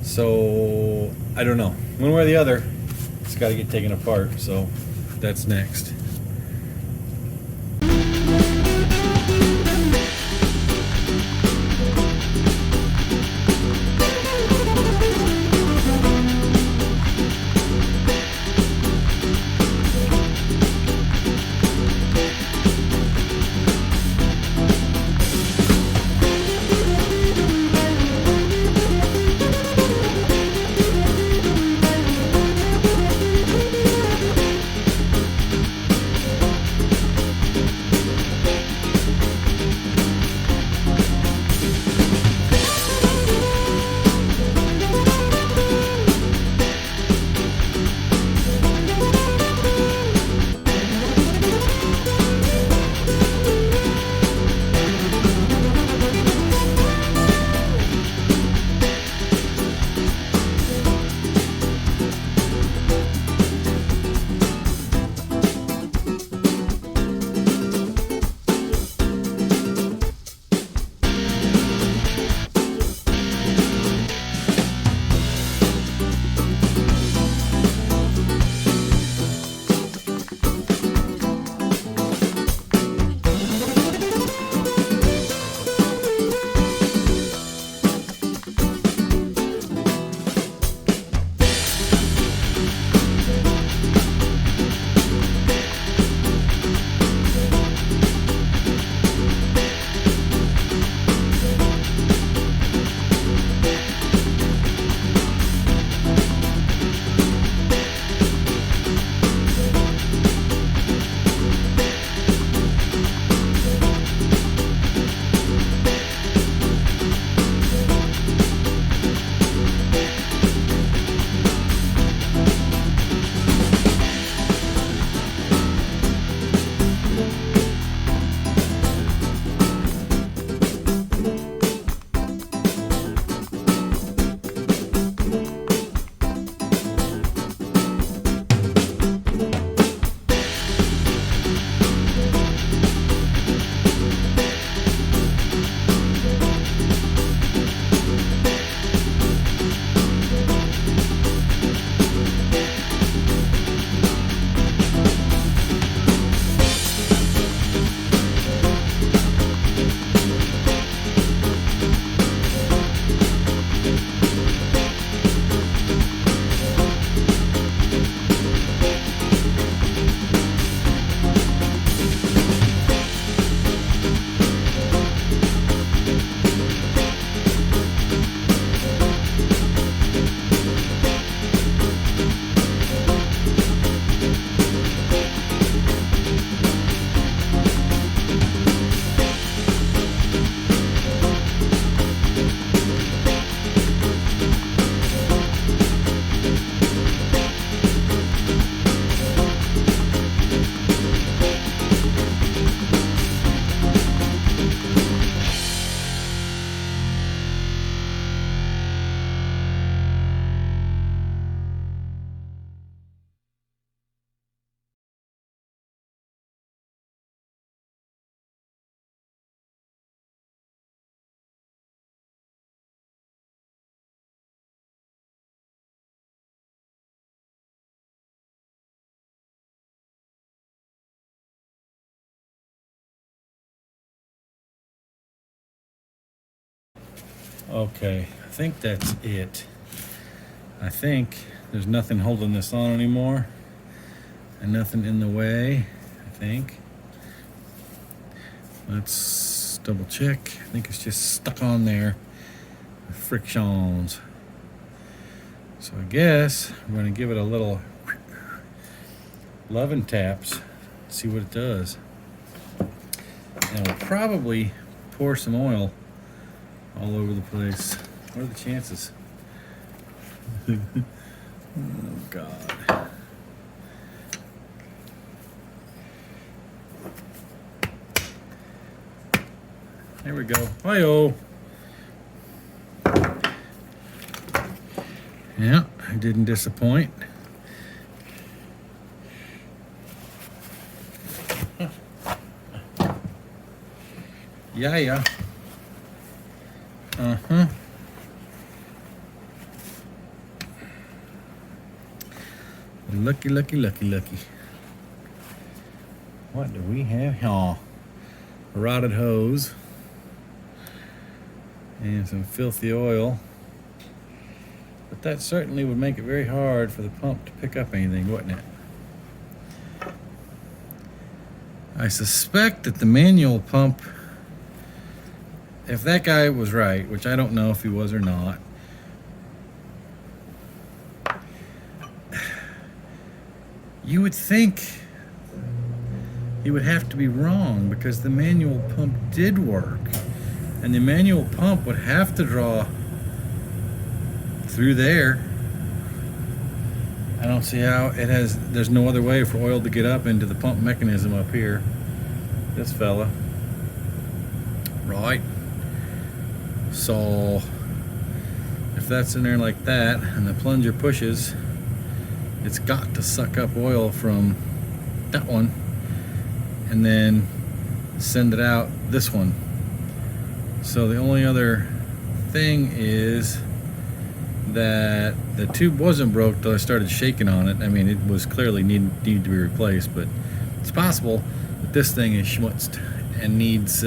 So I don't know, one way or the other it's got to get taken apart, so that's next. Okay, I think that's it. I think there's nothing holding this on anymore and nothing in the way, I think. Let's double check. I think it's just stuck on there. Frictions. So I guess I'm going to give it a little loving taps, see what it does. And we'll probably pour some oil all over the place. What are the chances? Oh God. There we go. Hi-oh. Yeah, I didn't disappoint. Yeah. Uh-huh. Lucky. What do we have here? A rotted hose. And some filthy oil. But that certainly would make it very hard for the pump to pick up anything, wouldn't it? I suspect that the manual pump, if that guy was right, which I don't know if he was or not, you would think he would have to be wrong, because the manual pump did work. And the manual pump would have to draw through there. I don't see how it has, there's no other way for oil to get up into the pump mechanism up here. This fella. Right. So if that's in there like that and the plunger pushes, it's got to suck up oil from that one and then send it out this one. So the only other thing is that the tube wasn't broke till I started shaking on it. I mean, it was clearly needed to be replaced, but it's possible that this thing is schmutzed and needs,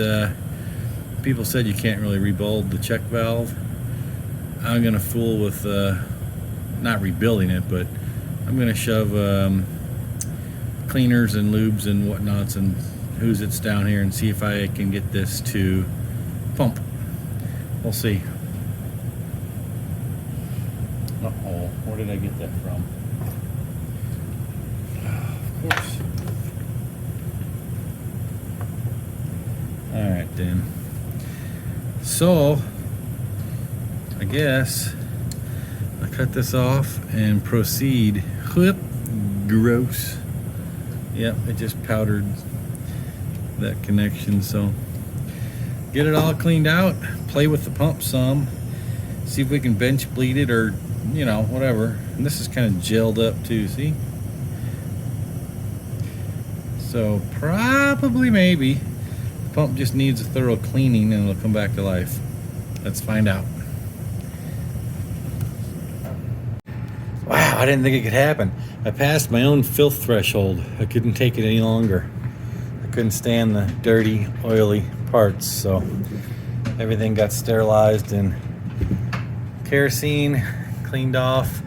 people said you can't really rebuild the check valve. I'm gonna fool with not rebuilding it, but I'm gonna shove cleaners and lubes and whatnots and who's it's down here and see if I can get this to pump. We'll see. Uh-oh, where did I get that from? Of course. Alright then. So, I guess I cut this off and proceed. Whoop, gross. Yep, it just powdered that connection, so get it all cleaned out, play with the pump some, see if we can bench bleed it or, you know, whatever. And this is kind of gelled up too, see? So probably maybe the pump just needs a thorough cleaning and it'll come back to life. Let's find out. Wow, I didn't think it could happen. I passed my own filth threshold. I couldn't take it any longer. I couldn't stand the dirty, oily parts, so everything got sterilized and kerosene cleaned off,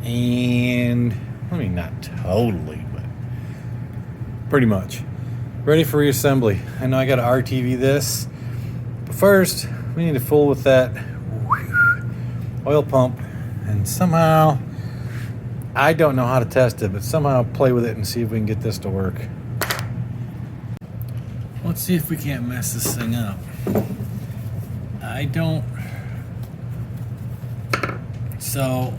and I mean, not totally, but pretty much ready for reassembly. I know I got to RTV this, but first we need to fool with that oil pump, and somehow, I don't know how to test it, but somehow play with it and see if we can get this to work. Let's see if we can't mess this thing up. I don't. So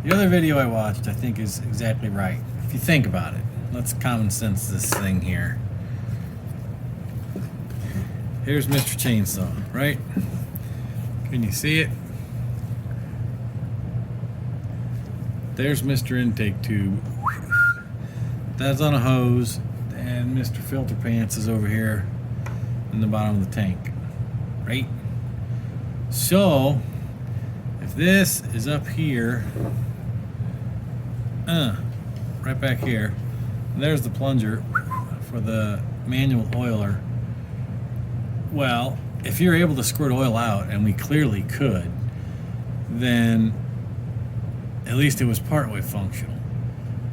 the other video I watched, I think, is exactly right. If you think about it, let's common sense this thing here. Here's Mr. Chainsaw, right? Can you see it? There's Mr. Intake Tube. That's on a hose, and Mr. Filter Pants is over here in the bottom of the tank, right? So, if this is up here, right back here, and there's the plunger for the manual oiler. Well, if you're able to squirt oil out, and we clearly could, then at least it was partway functional.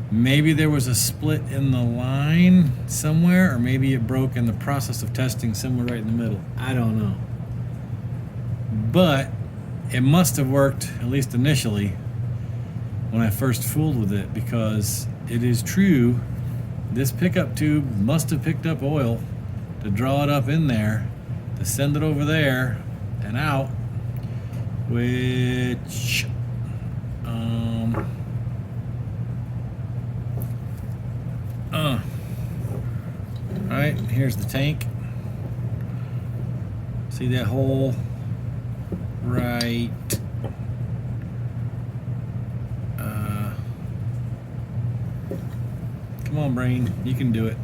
Maybe there was a split in the line somewhere, or maybe it broke in the process of testing somewhere right in the middle. I don't know. But it must have worked, at least initially, when I first fooled with it, because it is true, this pickup tube must have picked up oil to draw it up in there, to send it over there and out, which alright, here's the tank. See that hole right come on, brain, you can do it.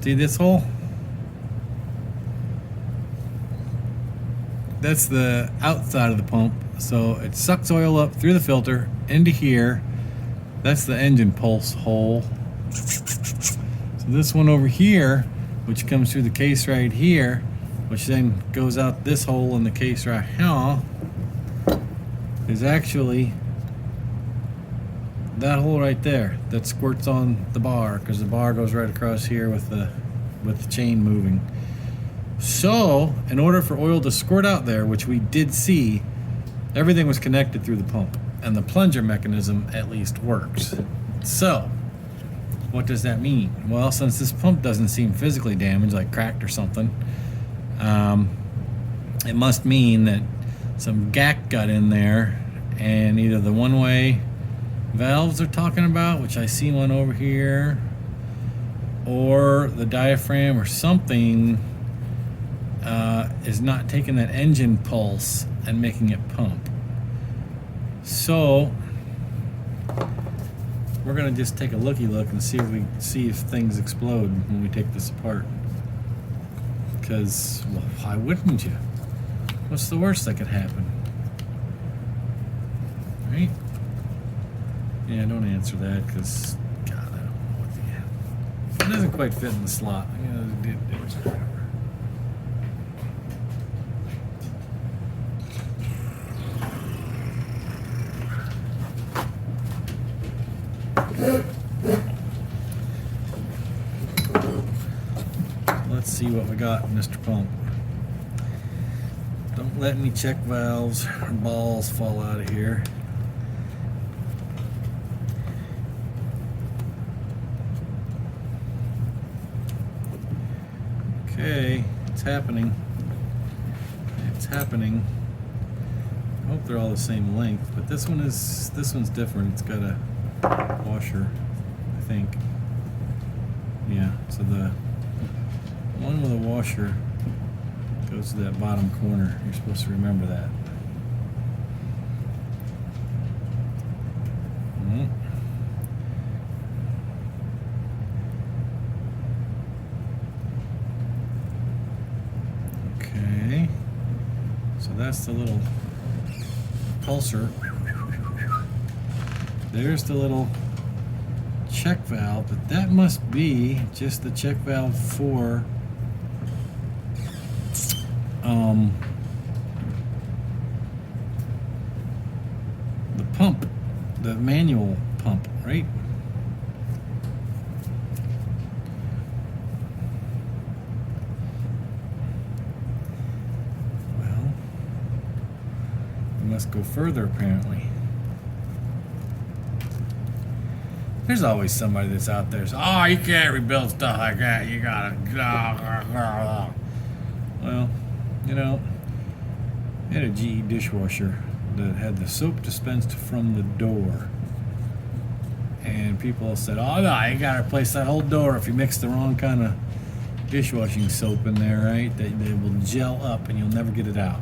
See this hole? That's the outside of the pump, so it sucks oil up through the filter into here. That's the engine pulse hole. So this one over here, which comes through the case right here, which then goes out this hole in the case right here, is actually that hole right there that squirts on the bar, because the bar goes right across here with the chain moving. So, in order for oil to squirt out there, which we did see, everything was connected through the pump, and the plunger mechanism at least works. So, what does that mean? Well, since this pump doesn't seem physically damaged, like cracked or something, it must mean that some gack got in there, and either the one-way valves they're talking about, which I see one over here, or the diaphragm or something is not taking that engine pulse and making it pump. So we're gonna just take a looky look and see if things explode when we take this apart. Because, well, why wouldn't you? What's the worst that could happen? Right? Yeah, don't answer that, because God, I don't know what the it doesn't quite fit in the slot. Whatever. Let's see what we got, Mr. Pump. Don't let any check valves or balls fall out of here. Okay, it's happening. It's happening. I hope they're all the same length, but this one's different. It's got a washer, I think. Yeah, so the one with a washer goes to that bottom corner. You're supposed to remember that. Okay, so that's the little pulser. There's the little check valve, but that must be just the check valve for the pump, the manual pump, right? Well, we must go further apparently. There's always somebody that's out there. So, oh, you can't rebuild stuff like that. You gotta. Well, you know, I had a GE dishwasher that had the soap dispensed from the door. And people said, oh, no, you gotta replace that whole door if you mix the wrong kind of dishwashing soap in there, right? They will gel up and you'll never get it out.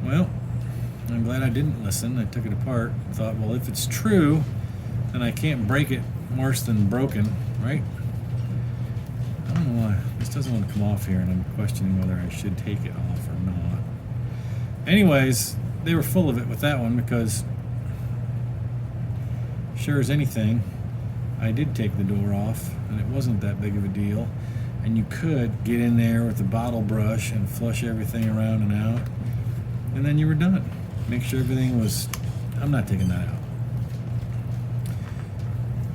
Well, I'm glad I didn't listen. I took it apart and thought, well, if it's true, then I can't break it worse than broken, right? I don't know why. This doesn't want to come off here, and I'm questioning whether I should take it off or not. Anyways, they were full of it with that one because, sure as anything, I did take the door off, and it wasn't that big of a deal. And you could get in there with a bottle brush and flush everything around and out, and then you were done. Make sure everything was... I'm not taking that out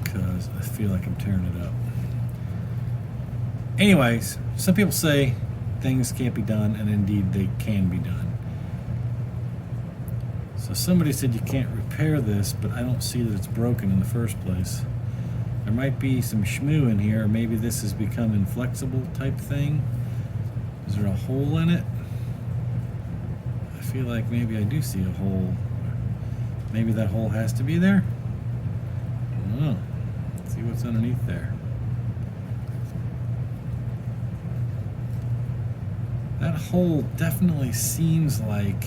because I feel like I'm tearing it up. Anyways, some people say things can't be done, and indeed they can be done. So somebody said you can't repair this, but I don't see that it's broken in the first place. There might be some shmoo in here, or maybe this has become inflexible type thing. Is there a hole in it? I feel like maybe I do see a hole. Maybe that hole has to be there? I don't know. Let's see what's underneath there. That hole definitely seems like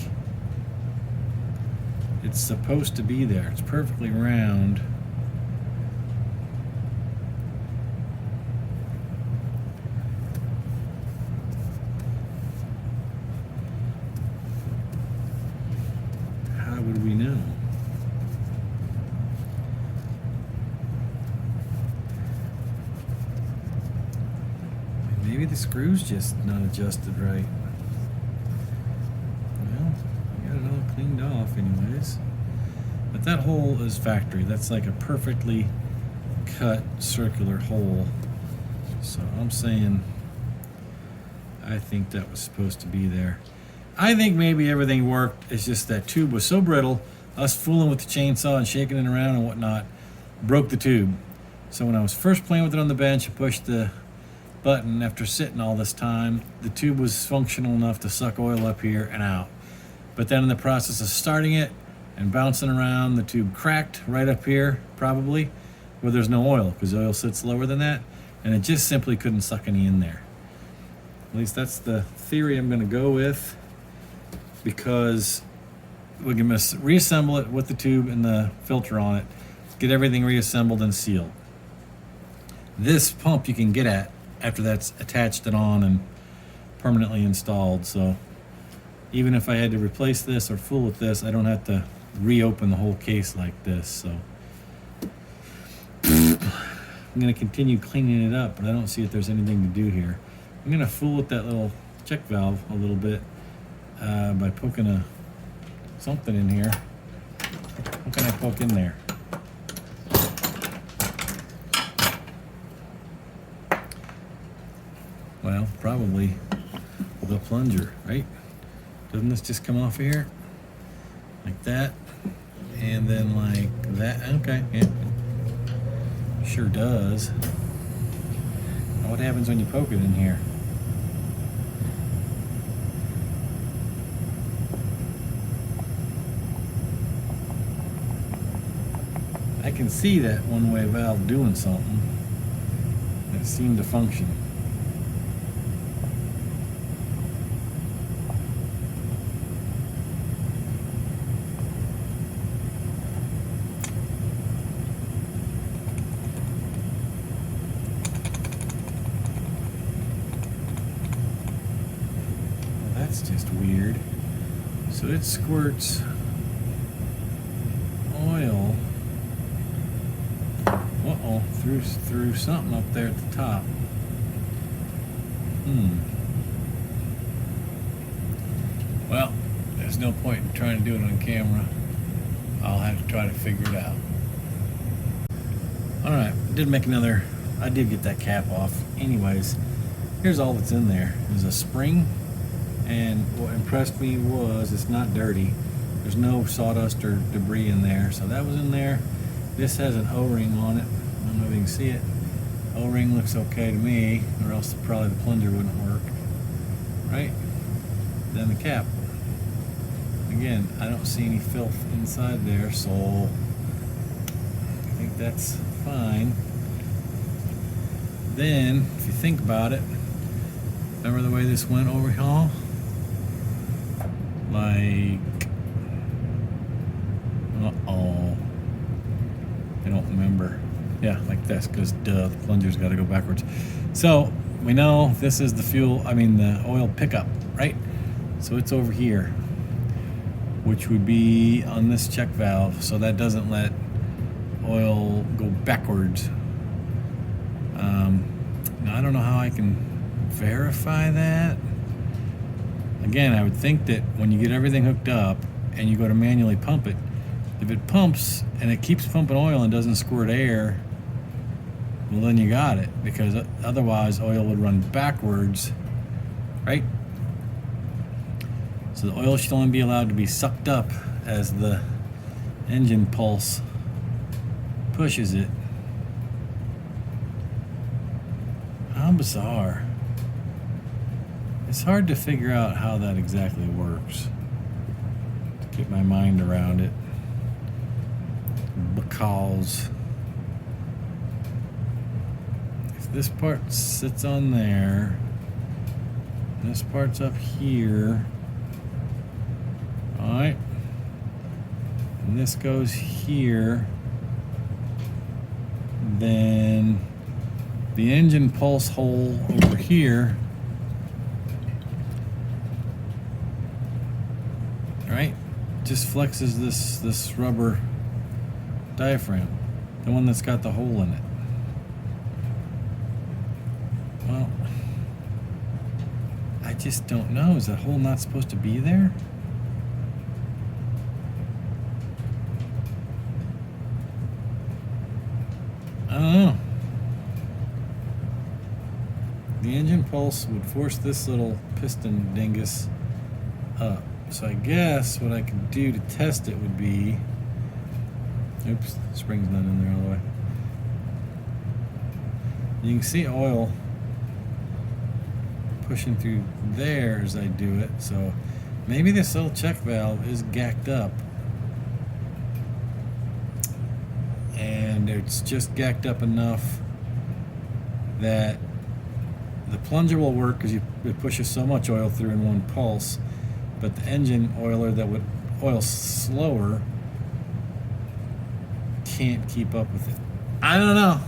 it's supposed to be there. It's perfectly round. How would we know? Maybe the screw's just not adjusted right. Well, I got it all cleaned off anyways. But that hole is factory. That's like a perfectly cut circular hole. So I'm saying I think that was supposed to be there. I think maybe everything worked. It's just that tube was so brittle, us fooling with the chainsaw and shaking it around and whatnot, broke the tube. So when I was first playing with it on the bench, I pushed the button. After sitting all this time, the tube was functional enough to suck oil up here and out. But then in the process of starting it and bouncing around, the tube cracked right up here, probably, where there's no oil, because oil sits lower than that, and it just simply couldn't suck any in there. At least that's the theory I'm going to go with, because we can reassemble it with the tube and the filter on it, get everything reassembled and sealed. This pump you can get at after that's attached and on and permanently installed. So even if I had to replace this or fool with this, I don't have to reopen the whole case like this. So I'm going to continue cleaning it up, but I don't see if there's anything to do here. I'm going to fool with that little check valve a little bit by poking something in here. What can I poke in there? Well, probably the plunger, right? Doesn't this just come off of here? Like that? And then like that? Okay, yeah. Sure does. Now what happens when you poke it in here? I can see that one-way valve doing something. It seemed to function. That's just weird. So it squirts oil, through something up there at the top. Well, there's no point in trying to do it on camera. I'll have to try to figure it out. All right, I did get that cap off. Anyways, here's all that's in there. There's a spring. And what impressed me was it's not dirty. There's no sawdust or debris in there. So that was in there. This has an O-ring on it. I don't know if you can see it. O-ring looks okay to me, or else probably the plunger wouldn't work. Right? Then the cap. Again, I don't see any filth inside there, so I think that's fine. Then, if you think about it, remember the way this went over here? Like, I don't remember. Yeah, like this, because duh, the plunger's got to go backwards. So we know this is the oil pickup, right? So it's over here, which would be on this check valve, so that doesn't let oil go backwards. Now I don't know how I can verify that. Again, I would think that when you get everything hooked up and you go to manually pump it, if it pumps and it keeps pumping oil and doesn't squirt air, well then you got it, because otherwise oil would run backwards, right? So the oil should only be allowed to be sucked up as the engine pulse pushes it. How bizarre. It's hard to figure out how that exactly works, to get my mind around it, because if this part sits on there, and this part's up here, alright, and this goes here, then the engine pulse hole over here, right, just flexes this rubber diaphragm, the one that's got the hole in it. Well, I just don't know. Is that hole not supposed to be there? I don't know. The engine pulse would force this little piston dingus up. So I guess what I could do to test it would be, oops, the spring's not in there all the way. You can see oil pushing through there as I do it, so maybe this little check valve is gacked up. And it's just gacked up enough that the plunger will work because it pushes so much oil through in one pulse, but the engine oiler that would oil slower can't keep up with it. I don't know.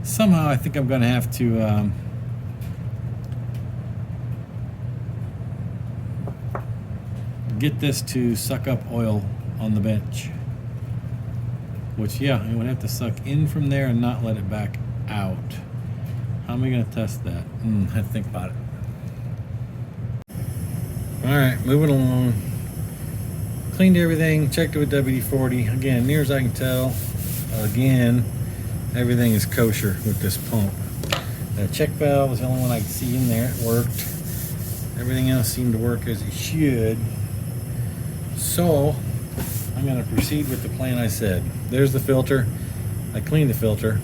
Somehow I think I'm going to have to get this to suck up oil on the bench. Which, yeah, it would have to suck in from there and not let it back out. How am I going to test that? I have to think about it. Alright, moving along. Cleaned everything, checked it with WD-40. Again, near as I can tell, again, everything is kosher with this pump. That check valve was the only one I could see in there. It worked. Everything else seemed to work as it should. So, I'm going to proceed with the plan I said. There's the filter. I cleaned the filter.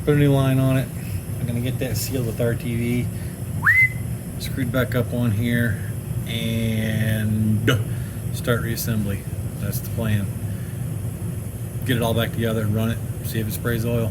Put a new line on it. I'm going to get that sealed with RTV. Screwed back up on here. And start reassembly. That's the plan. Get it all back together and run it. See if it sprays oil.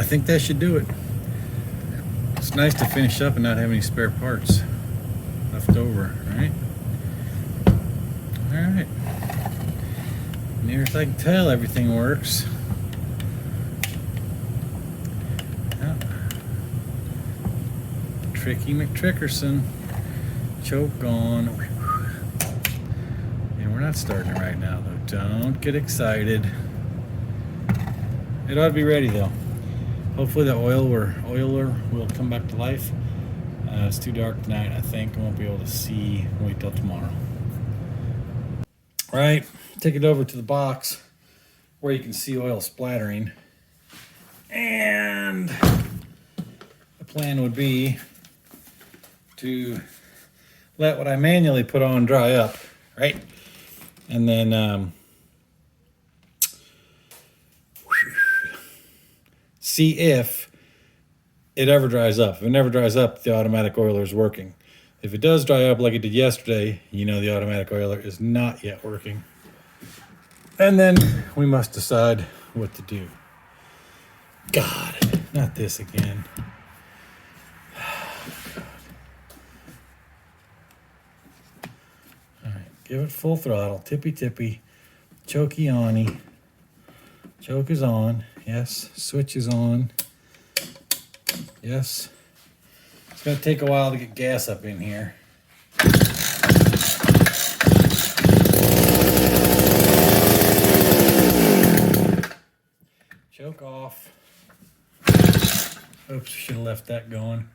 think that should do it. It's nice to finish up and not have any spare parts left over, right? All right. Near as I can tell, everything works. Yeah. Tricky McTrickerson. Choke on. And we're not starting it right now, though. Don't get excited. It ought to be ready, though. Hopefully the oiler will come back to life. It's too dark tonight, I think. I won't be able to see. Wait till tomorrow. All right, take it over to the box where you can see oil splattering. And the plan would be to let what I manually put on dry up, right? And then see if it ever dries up. If it never dries up, the automatic oiler is working. If it does dry up like it did yesterday, you know the automatic oiler is not yet working. And then we must decide what to do. God, not this again. All right, give it full throttle, tippy tippy, chokey on-y. Choke is on, yes. Switch is on, yes. It's gonna take a while to get gas up in here. Choke off. Oops, should have left that going.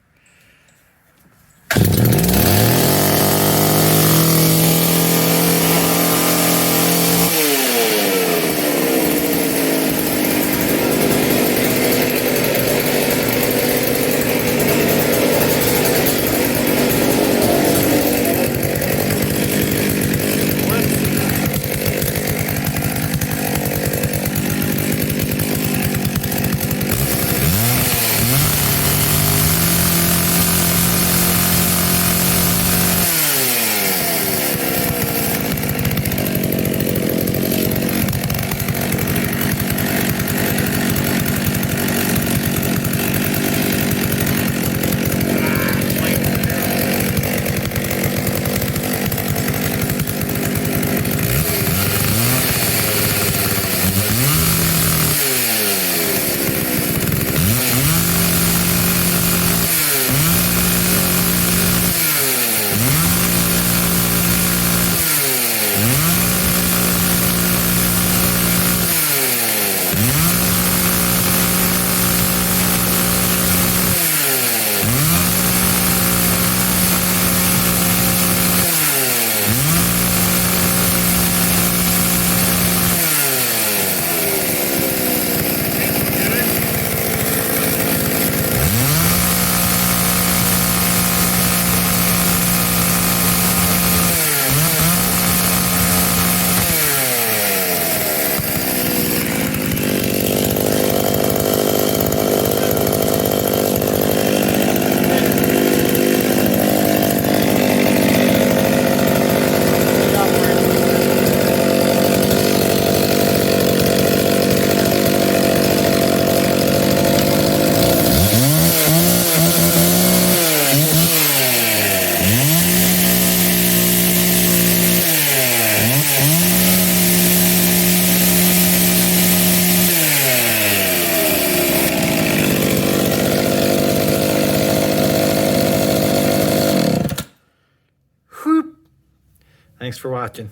Thanks for watching.